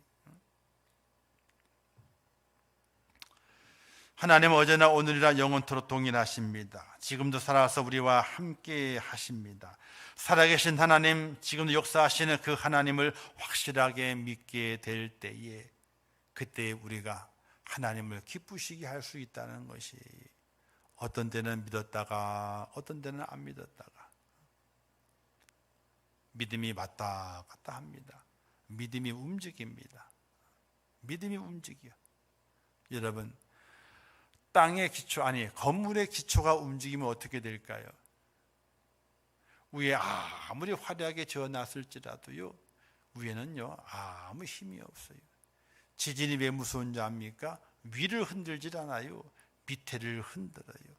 하나님은 어제나 오늘이라 영원토록 동일하십니다. 지금도 살아서 우리와 함께 하십니다. 살아계신 하나님, 지금도 역사하시는 그 하나님을 확실하게 믿게 될 때에, 그때 우리가 하나님을 기쁘시게 할 수 있다는 것이, 어떤 때는 믿었다가 어떤 때는 안 믿었다가, 믿음이 왔다 갔다 합니다. 믿음이 움직입니다. 믿음이 움직여. 여러분, 땅의 기초, 아니 건물의 기초가 움직이면 어떻게 될까요? 위에 아무리 화려하게 지어놨을지라도요, 위에는요 아무 힘이 없어요. 지진이 왜 무서운지 압니까? 위를 흔들질 않아요. 밑에를 흔들어요.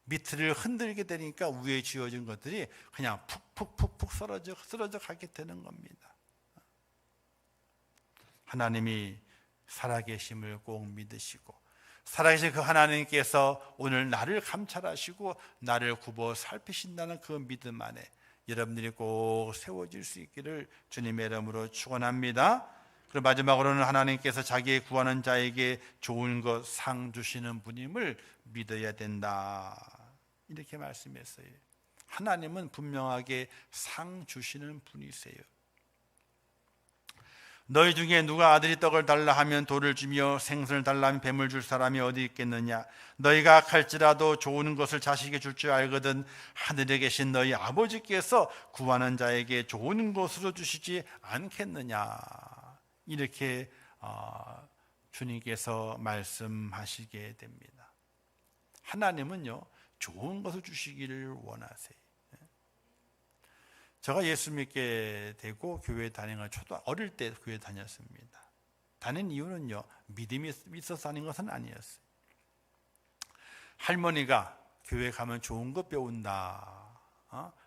밑을 흔들게 되니까 위에 지어진 것들이 그냥 푹푹푹푹 쓰러져 가게 되는 겁니다. 하나님이 살아계심을 꼭 믿으시고, 살아계신 그 하나님께서 오늘 나를 감찰하시고 나를 굽어 살피신다는 그 믿음 안에 여러분들이 꼭 세워질 수 있기를 주님의 이름으로 축원합니다. 그리고 마지막으로는 하나님께서 자기의 구하는 자에게 좋은 것 상 주시는 분임을 믿어야 된다, 이렇게 말씀했어요. 하나님은 분명하게 상 주시는 분이세요. 너희 중에 누가 아들이 떡을 달라 하면 돌을 주며 생선을 달라 하면 뱀을 줄 사람이 어디 있겠느냐? 너희가 악할지라도 좋은 것을 자식에게 줄 줄 알거든 하늘에 계신 너희 아버지께서 구하는 자에게 좋은 것으로 주시지 않겠느냐? 이렇게 주님께서 말씀하시게 됩니다. 하나님은요 좋은 것을 주시기를 원하세요. 제가 예수 믿게 되고 교회 다니는 걸 어릴 때 교회 다녔습니다. 다닌 이유는요, 믿음이 있어서 다닌 것은 아니었어요. 할머니가 교회 가면 좋은 것 배운다,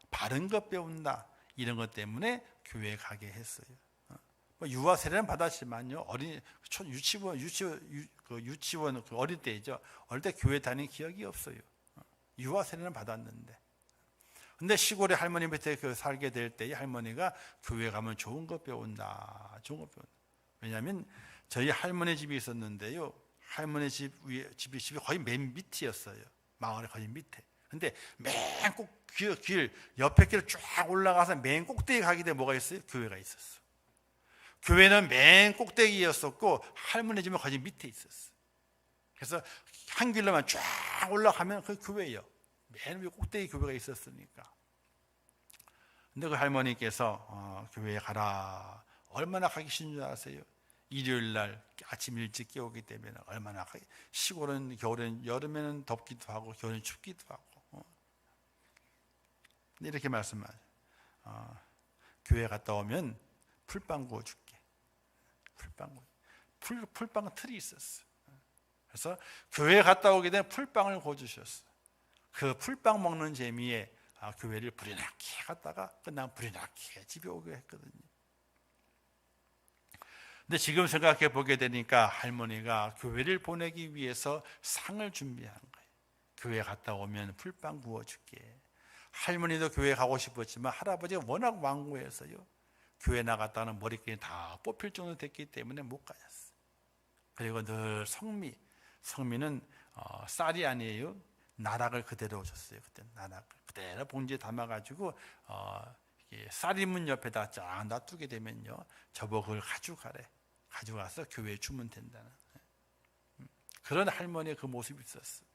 바른 것 배운다, 이런 것 때문에 교회 가게 했어요. 유아 세례는 받았지만요. 어린 유치원 그 어릴 때이죠. 어릴 때 교회 다닌 기억이 없어요. 유아 세례는 받았는데. 근데 시골에 할머니 밑에 살게 될 때 이 할머니가 교회 가면 좋은 거 배운다. 좋은 거 배운다. 왜냐하면 저희 할머니 집이 있었는데요. 할머니 집이 거의 맨 밑이었어요. 마을의 거의 밑에. 근데 맨 꼭 길 옆에 길을 쫙 올라가서 맨 꼭대기 가게 되면 뭐가 있어요? 교회가 있었어. 교회는 맨 꼭대기였었고 할머니 집은 거의 밑에 있었어. 그래서 한 길로만 쫙 올라가면 그 교회예요. 맨 위에 꼭대기 교회가 있었으니까. 근데 그 할머니께서 교회에 가라. 얼마나 가기 싫은 줄 아세요? 일요일 날 아침 일찍 깨우기 때문에 얼마나 가기. 시골은 겨울엔 여름에는 덥기도 하고 겨울엔 춥기도 하고. 근데 이렇게 말씀하죠. 교회 갔다 오면 풀빵 구워줄게. 풀빵 틀이 있었어. 그래서 교회 갔다 오게 되면 풀빵을 구워주셨어. 그 풀빵 먹는 재미에 교회를 불이 나게 갔다가 끝나면 불이 나게 집에 오게 했거든요. 근데 지금 생각해 보게 되니까 할머니가 교회를 보내기 위해서 상을 준비한 거예요. 교회 갔다 오면 풀빵 구워줄게. 할머니도 교회 가고 싶었지만 할아버지가 워낙 완고해서요. 교회 나갔다는 머리끈이 다 뽑힐 정도 됐기 때문에 못 가셨어요. 그리고 늘 성미는 쌀이 아니에요. 나락을 그대로 줬어요. 그때 나락을 그대로 봉지에 담아가지고 쌀이문 옆에다 쫙 놔두게 되면요, 저보고 그걸 가져가서 교회에 주면 된다는 그런 할머니의 그 모습이 있었어.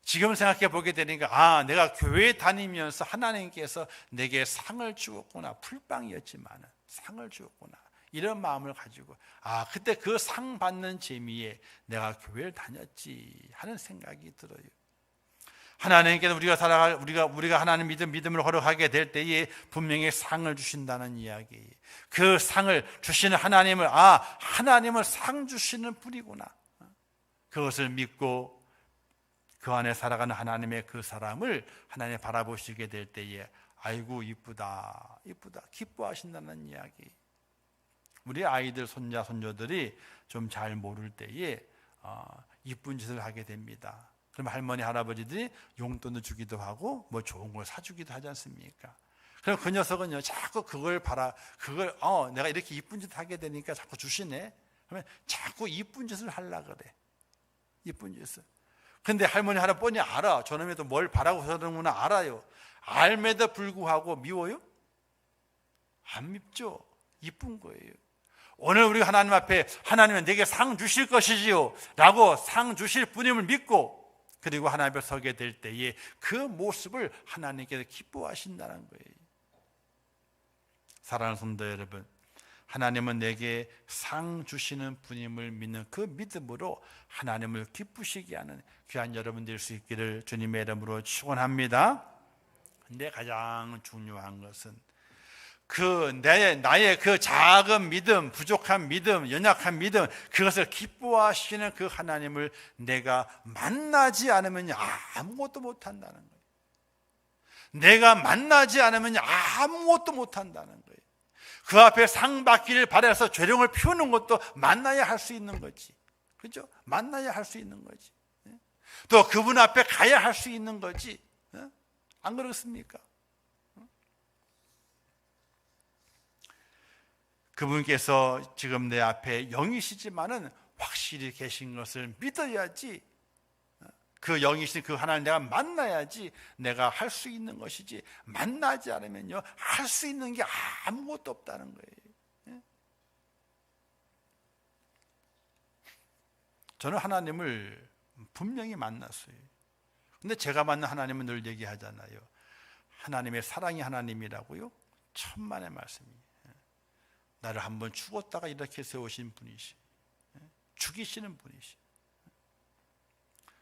지금 생각해 보게 되니까 내가 교회에 다니면서 하나님께서 내게 상을 주었구나. 풀빵이었지만 상을 주었구나. 이런 마음을 가지고 그때 그 상 받는 재미에 내가 교회를 다녔지 하는 생각이 들어요. 하나님께서 우리가 하나님 믿음을 걸어가게 될 때에 분명히 상을 주신다는 이야기. 그 상을 주시는 하나님을 하나님을 상 주시는 분이구나. 그것을 믿고 그 안에 살아가는 하나님의 그 사람을 하나님 바라보시게 될 때에 아이고 이쁘다 기뻐하신다는 이야기. 우리 아이들 손자 손녀들이 좀 잘 모를 때에 이쁜 짓을 하게 됩니다. 그럼 할머니 할아버지들이 용돈을 주기도 하고 뭐 좋은 걸 사주기도 하지 않습니까? 그럼 그 녀석은요 자꾸 그걸 내가 이렇게 이쁜 짓 하게 되니까 자꾸 주시네. 그러면 자꾸 이쁜 짓을 하려고 그래. 이쁜 짓을. 근데 할머니 할아버지 알아. 저놈이 또 뭘 바라고 그러는구나 알아요. 알매도 불구하고 미워요? 안 밉죠. 이쁜 거예요. 오늘 우리가 하나님 앞에 하나님은 내게 상 주실 것이지요 라고 상 주실 분임을 믿고 그리고 하나님 앞에 서게 될 때에 그 모습을 하나님께서 기뻐하신다는 거예요. 사랑하는 성도 여러분, 하나님은 내게 상 주시는 분임을 믿는 그 믿음으로 하나님을 기쁘시게 하는 귀한 여러분 될 수 있기를 주님의 이름으로 축원합니다. 근데 가장 중요한 것은 나의 그 작은 믿음, 부족한 믿음, 연약한 믿음, 그것을 기뻐하시는 그 하나님을 내가 만나지 않으면 아무것도 못한다는 거예요. 내가 만나지 않으면 아무것도 못한다는 거예요. 그 앞에 상 받기를 바라서 죄령을 피우는 것도 만나야 할 수 있는 거지. 그죠? 만나야 할 수 있는 거지. 또 그분 앞에 가야 할 수 있는 거지. 안 그렇습니까? 그분께서 지금 내 앞에 영이시지만은 확실히 계신 것을 믿어야지. 그 영이신 그 하나님 내가 만나야지 내가 할 수 있는 것이지. 만나지 않으면요 할 수 있는 게 아무것도 없다는 거예요. 저는 하나님을 분명히 만났어요. 근데 제가 만난 하나님은 늘 얘기하잖아요. 하나님의 사랑이 하나님이라고요. 천만의 말씀이에요. 나를 한번 죽었다가 이렇게 세우신 분이시, 죽이시는 분이시.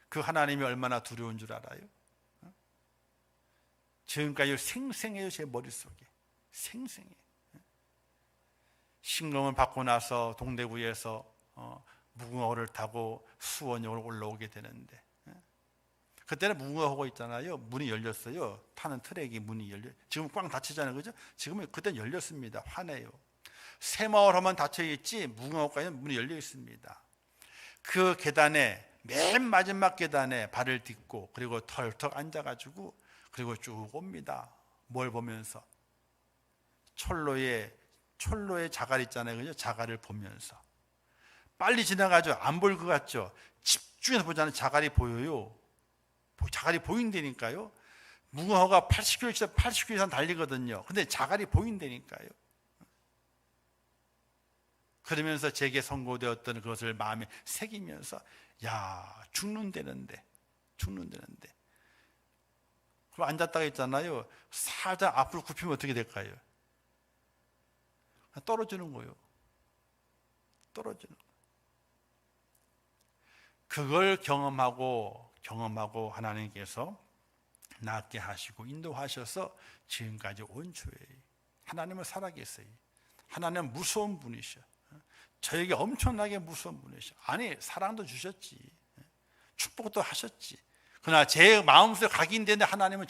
그 하나님이 얼마나 두려운 줄 알아요? 지금까지 생생해요. 제 머릿속에 생생해. 신검을 받고 나서 동대구에서 무궁화호를 타고 수원역으로 올라오게 되는데 그때는 무궁화호가 있잖아요. 문이 열렸어요. 타는 트랙이 문이 열려. 지금 꽝 닫히잖아요, 그죠? 지금은 그때 열렸습니다. 환해요. 새마을호만 닫혀 있지 무궁화호까지는 문이 열려 있습니다. 그 계단에 맨 마지막 계단에 발을 딛고 그리고 털털 앉아가지고 그리고 쭉 옵니다. 뭘 보면서? 철로의 자갈 있잖아요. 그죠? 자갈을 보면서 빨리 지나가죠. 안 보일 것 같죠? 집중해서 보자는 자갈이 보여요. 자갈이 보인다니까요. 무궁화호가 80km 이상 달리거든요. 근데 자갈이 보인다니까요. 그러면서 제게 선고되었던 그것을 마음에 새기면서 야, 죽는다는데 그럼 앉았다가 있잖아요. 살짝 앞으로 굽히면 어떻게 될까요? 떨어지는 거예요. 떨어지는 거예요. 그걸 경험하고 하나님께서 낫게 하시고 인도하셔서 지금까지 온 초에 하나님은 살아계세요. 하나님은 무서운 분이셔. 저에게 엄청나게 무서운 분이셔. 아니, 사랑도 주셨지, 축복도 하셨지. 그러나 제 마음속에 각인되는 하나님은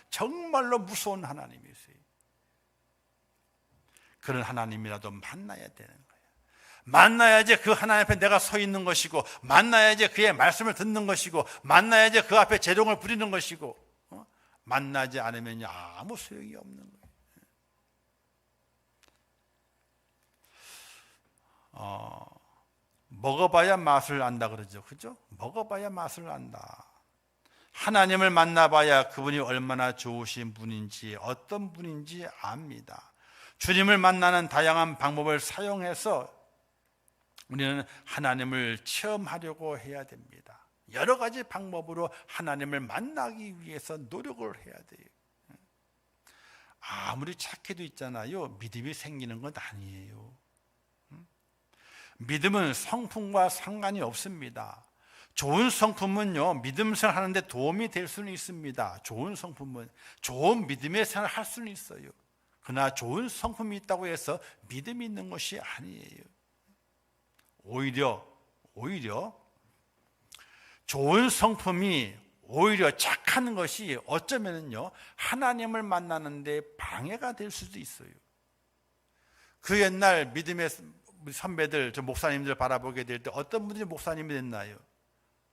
정말로 무서운 하나님이세요. 그런 하나님이라도 만나야 되는 거예요. 만나야지 그 하나님 앞에 내가 서 있는 것이고, 만나야지 그의 말씀을 듣는 것이고, 만나야지 그 앞에 재롱을 부리는 것이고, 만나지 않으면 아무 소용이 없는 거예요. 먹어봐야 맛을 안다 그러죠. 그죠? 먹어봐야 맛을 안다. 하나님을 만나봐야 그분이 얼마나 좋으신 분인지, 어떤 분인지 압니다. 주님을 만나는 다양한 방법을 사용해서 우리는 하나님을 체험하려고 해야 됩니다. 여러 가지 방법으로 하나님을 만나기 위해서 노력을 해야 돼요. 아무리 착해도 있잖아요, 믿음이 생기는 건 아니에요. 믿음은 성품과 상관이 없습니다. 좋은 성품은요, 믿음 생활하는데 도움이 될 수는 있습니다. 좋은 성품은 좋은 믿음의 생활을 할 수는 있어요. 그러나 좋은 성품이 있다고 해서 믿음이 있는 것이 아니에요. 오히려 좋은 성품이 오히려 착한 것이 어쩌면요, 하나님을 만나는데 방해가 될 수도 있어요. 그 옛날 믿음의 선배들, 저 목사님들 바라보게 될 때 어떤 분들이 목사님이 됐나요?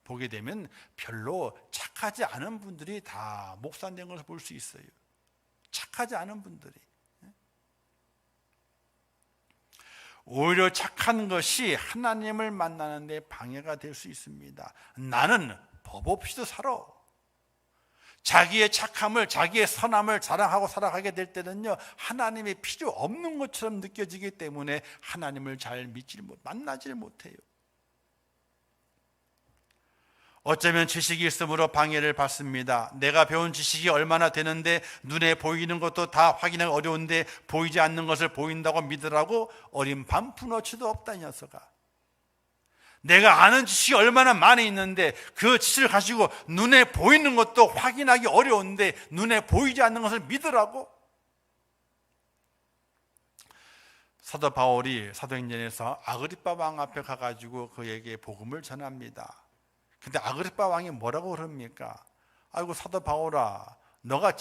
보게 되면 별로 착하지 않은 분들이 다 목사 된 것을 볼 수 있어요. 착하지 않은 분들이. 오히려 착한 것이 하나님을 만나는 데 방해가 될 수 있습니다. 나는 법 없이도 살아. 자기의 착함을, 자기의 선함을 자랑하고 살아가게 될 때는요, 하나님이 필요 없는 것처럼 느껴지기 때문에 하나님을 잘 만나질 못해요. 어쩌면 지식이 있으므로 방해를 받습니다. 내가 배운 지식이 얼마나 되는데 눈에 보이는 것도 다 확인하기 어려운데 보이지 않는 것을 보인다고 믿으라고 어린 반푼어치도 없다, 이 녀석아. 내가 아는 지식이 얼마나 많이 있는데 그 지식을 가지고 눈에 보이는 것도 확인하기 어려운데 눈에 보이지 않는 것을 믿으라고. 사도 바울이 사도행전에서 아그리빠 왕 앞에 가가지고 그에게 복음을 전합니다. 근데 아그리빠 왕이 뭐라고 그럽니까? 아이고 사도 바울아, 너가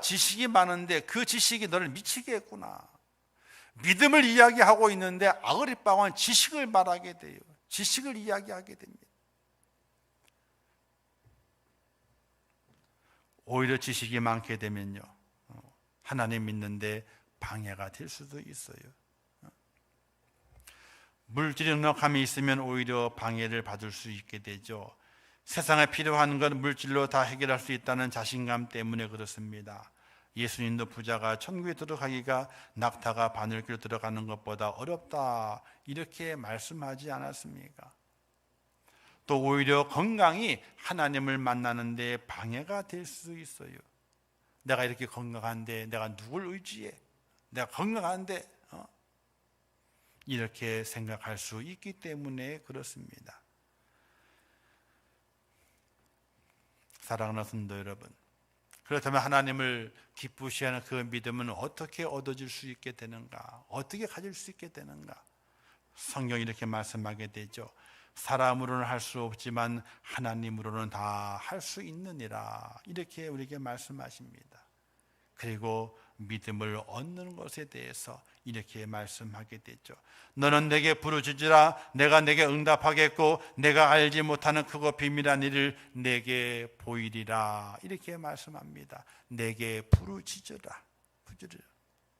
지식이 많은데 그 지식이 너를 미치게 했구나. 믿음을 이야기하고 있는데 아그리빠 왕은 지식을 말하게 돼요. 지식을 이야기하게 됩니다. 오히려 지식이 많게 되면요, 하나님 믿는데 방해가 될 수도 있어요. 물질의 넉넉함이 있으면 오히려 방해를 받을 수 있게 되죠. 세상에 필요한 건 물질로 다 해결할 수 있다는 자신감 때문에 그렇습니다. 예수님도 부자가 천국에 들어가기가 낙타가 바늘길로 들어가는 것보다 어렵다, 이렇게 말씀하지 않았습니까? 또 오히려 건강이 하나님을 만나는 데 방해가 될 수 있어요. 내가 이렇게 건강한데 내가 누굴 의지해? 내가 건강한데 이렇게 생각할 수 있기 때문에 그렇습니다. 사랑하는 성도 여러분, 그렇다면 하나님을 기쁘시게 하는 그 믿음은 어떻게 얻어질 수 있게 되는가? 어떻게 가질 수 있게 되는가? 성경이 이렇게 말씀하게 되죠. 사람으로는 할 수 없지만 하나님으로는 다 할 수 있느니라, 이렇게 우리에게 말씀하십니다. 그리고 믿음을 얻는 것에 대해서 이렇게 말씀하게 되죠. 너는 내게 부르짖으라. 내가 내게 응답하겠고 내가 알지 못하는 크고 비밀한 일을 내게 보이리라. 이렇게 말씀합니다. 내게 부르짖으라.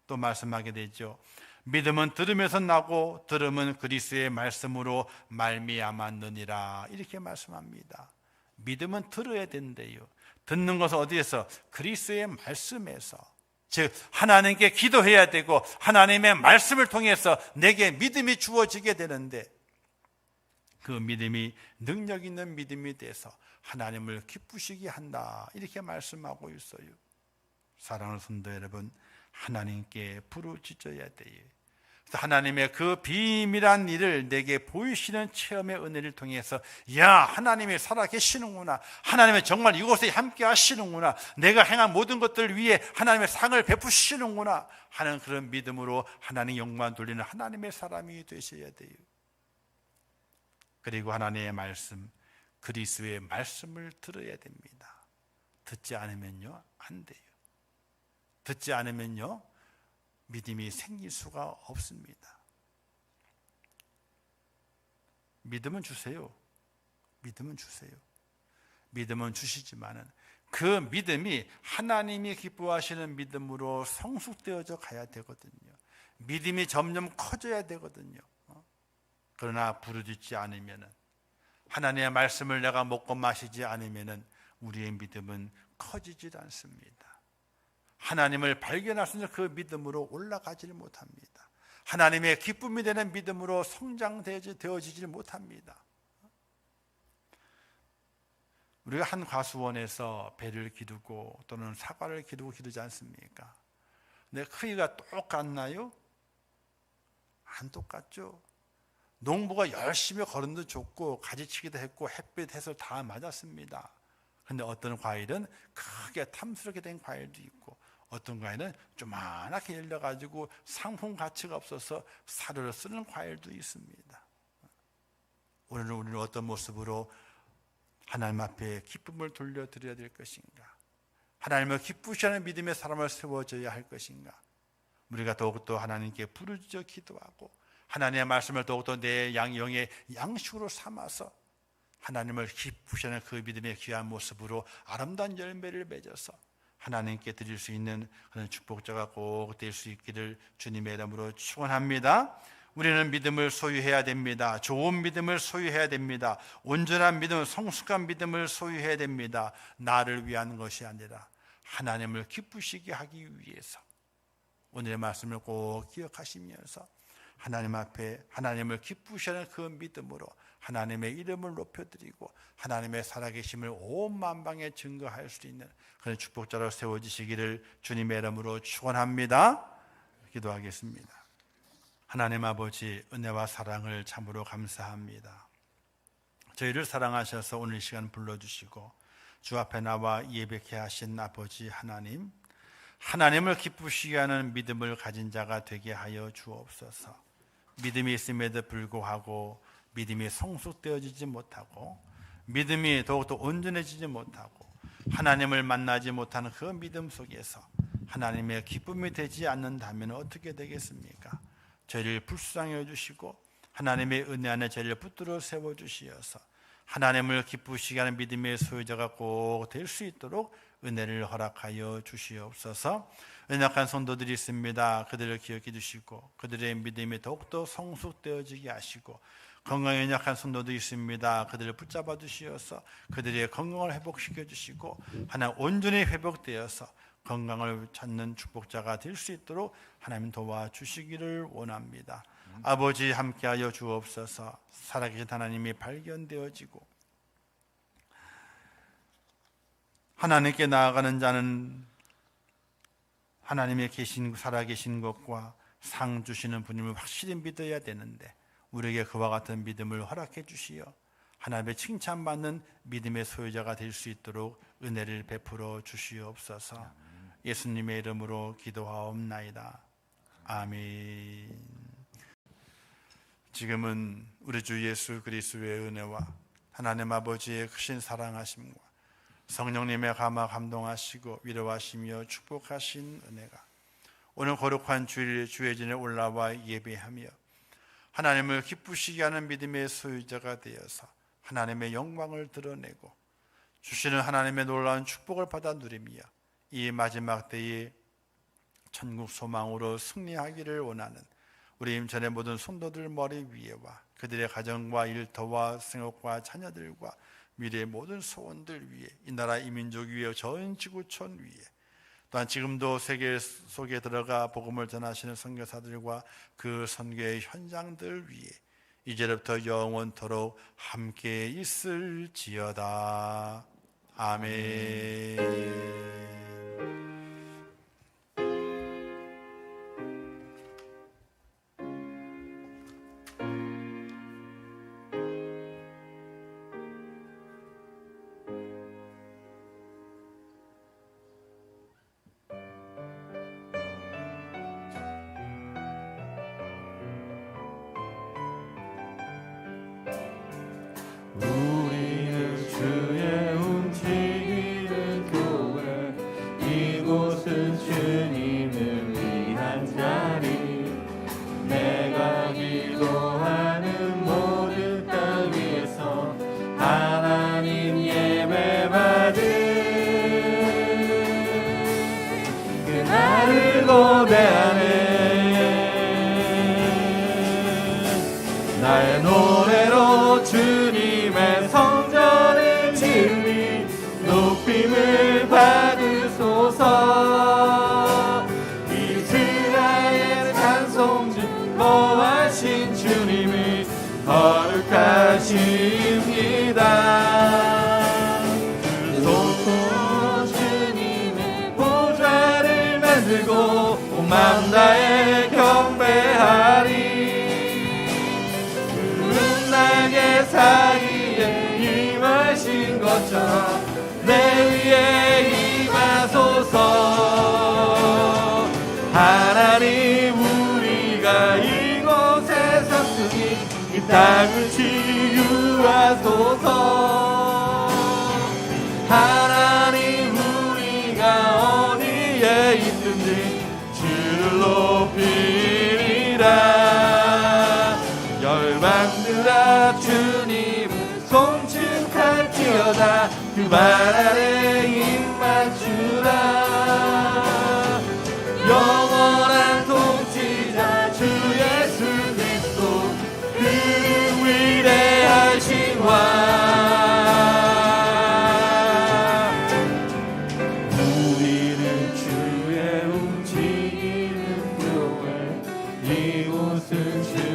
또 말씀하게 되죠. 믿음은 들음에서 나고 들음은 그리스도의 말씀으로 말미암았느니라. 이렇게 말씀합니다. 믿음은 들어야 된대요. 듣는 것은 어디에서? 그리스도의 말씀에서. 즉 하나님께 기도해야 되고 하나님의 말씀을 통해서 내게 믿음이 주어지게 되는데, 그 믿음이 능력 있는 믿음이 돼서 하나님을 기쁘시게 한다. 이렇게 말씀하고 있어요. 사랑하는 성도 여러분, 하나님께 부르짖어야 돼요. 하나님의 그 비밀한 일을 내게 보이시는 체험의 은혜를 통해서, 야, 하나님이 살아계시는구나, 하나님이 정말 이곳에 함께 하시는구나, 내가 행한 모든 것들 위해 하나님의 상을 베푸시는구나 하는 그런 믿음으로 하나님 영광 돌리는 하나님의 사람이 되셔야 돼요. 그리고 하나님의 말씀, 그리스도의 말씀을 들어야 됩니다. 듣지 않으면요, 안 돼요. 듣지 않으면요, 믿음이 생길 수가 없습니다. 믿음은 주세요. 믿음은 주세요. 믿음은 주시지만은 그 믿음이 하나님이 기뻐하시는 믿음으로 성숙되어져 가야 되거든요. 믿음이 점점 커져야 되거든요. 그러나 부르짖지 않으면은, 하나님의 말씀을 내가 먹고 마시지 않으면은 우리의 믿음은 커지질 않습니다. 하나님을 발견할 수 있는 그 믿음으로 올라가지를 못합니다. 하나님의 기쁨이 되는 믿음으로 성장되어지질 못합니다. 우리가 한 과수원에서 배를 기르고 또는 사과를 기르지 않습니까? 근데 크기가 똑같나요? 안 똑같죠. 농부가 열심히 거름도 줬고 가지치기도 했고 햇빛 해서 다 맞았습니다. 그런데 어떤 과일은 크게 탐스럽게 된 과일도 있고, 어떤 과일은 조그맣게 열려가지고 상품 가치가 없어서 사료를 쓰는 과일도 있습니다. 오늘은 우리는 어떤 모습으로 하나님 앞에 기쁨을 돌려드려야 될 것인가? 하나님을 기쁘시하는 믿음의 사람을 세워줘야 할 것인가? 우리가 더욱더 하나님께 부르짖어 기도하고 하나님의 말씀을 더욱더 내 영의 양식으로 삼아서 하나님을 기쁘시하는 그 믿음의 귀한 모습으로 아름다운 열매를 맺어서 하나님께 드릴 수 있는 그런 축복자가 꼭 될 수 있기를 주님의 이름으로 축원합니다. 우리는 믿음을 소유해야 됩니다. 좋은 믿음을 소유해야 됩니다. 온전한 믿음, 성숙한 믿음을 소유해야 됩니다. 나를 위한 것이 아니라 하나님을 기쁘시게 하기 위해서 오늘의 말씀을 꼭 기억하시면서 하나님 앞에 하나님을 기쁘시하는 그 믿음으로 하나님의 이름을 높여드리고 하나님의 살아계심을 온 만방에 증거할 수 있는 그런 축복자로 세워지시기를 주님의 이름으로 축원합니다. 기도하겠습니다. 하나님 아버지, 은혜와 사랑을 참으로 감사합니다. 저희를 사랑하셔서 오늘 이 시간 불러주시고 주 앞에 나와 예배케 하신 아버지 하나님, 하나님을 기쁘시게 하는 믿음을 가진 자가 되게 하여 주옵소서. 믿음이 있음에도 불구하고 믿음이 성숙되어지지 못하고 믿음이 더욱더 온전해지지 못하고 하나님을 만나지 못하는 그 믿음 속에서 하나님의 기쁨이 되지 않는다면 어떻게 되겠습니까? 저희를 불쌍히 여주시고 하나님의 은혜 안에 저희를 붙들어 세워주시어서 하나님을 기쁘시게 하는 믿음의 소유자가 꼭 될 수 있도록 은혜를 허락하여 주시옵소서. 연약한 성도들이 있습니다. 그들을 기억해 주시고 그들의 믿음이 더욱더 성숙되어지게 하시고, 건강에 연약한 성도도 있습니다. 그들을 붙잡아 주시어서 그들의 건강을 회복시켜 주시고 하나님 온전히 회복되어서 건강을 찾는 축복자가 될 수 있도록 하나님 도와주시기를 원합니다. 아버지 함께하여 주옵소서. 살아계신 하나님이 발견되어지고 하나님께 나아가는 자는 하나님의 살아계신 것과 상 주시는 분임을 확실히 믿어야 되는데 우리에게 그와 같은 믿음을 허락해 주시어 하나님의 칭찬받는 믿음의 소유자가 될 수 있도록 은혜를 베풀어 주시옵소서. 예수님의 이름으로 기도하옵나이다. 아멘. 지금은 우리 주 예수 그리스도의 은혜와 하나님 아버지의 크신 사랑하심과 성령님의 감화 감동하시고 위로하시며 축복하신 은혜가 오늘 거룩한 주일 주회진에 올라와 예배하며 하나님을 기쁘시게 하는 믿음의 소유자가 되어서 하나님의 영광을 드러내고 주시는 하나님의 놀라운 축복을 받아 누리며 이 마지막 때에 천국 소망으로 승리하기를 원하는 우리 임천의 모든 성도들 머리 위에와 그들의 가정과 일터와 생업과 자녀들과 미래의 모든 소원들 위에 이 나라 이민족 위에 전 지구촌 위에 또한 지금도 세계 속에 들어가 복음을 전하시는 선교사들과 그 선교의 현장들 위에 이제부터 영원토록 함께 있을지어다. 아멘. 우리는 주의 움직이는 교회 이곳은 주님을 위한 자리 내가 기도하는 모든 땅 위에서 하나님 예배받은 그날을 고대하네 나의 노래로 주님의 성전을 지으니 높임을 받으소서 이스라엘 찬송주 거하신 주님이 거룩하십니다 그 주님의 보좌를 만들고 온 마음 다해 경배하리 나게 사이에 임하신 것처럼 내 위에 임하소서 하나님 우리가 이곳에 섰으니 이 땅을 치유하소서 하나님 우리가 어디에 있든지 주를 높이리라 열방들아 주님을 송축할지어다 그 발 아래 입 맞추라 영원한 통치자 주 예수 그리스도 그 위대하신 왕 우리는 주의 움직이는 교회 이곳은 주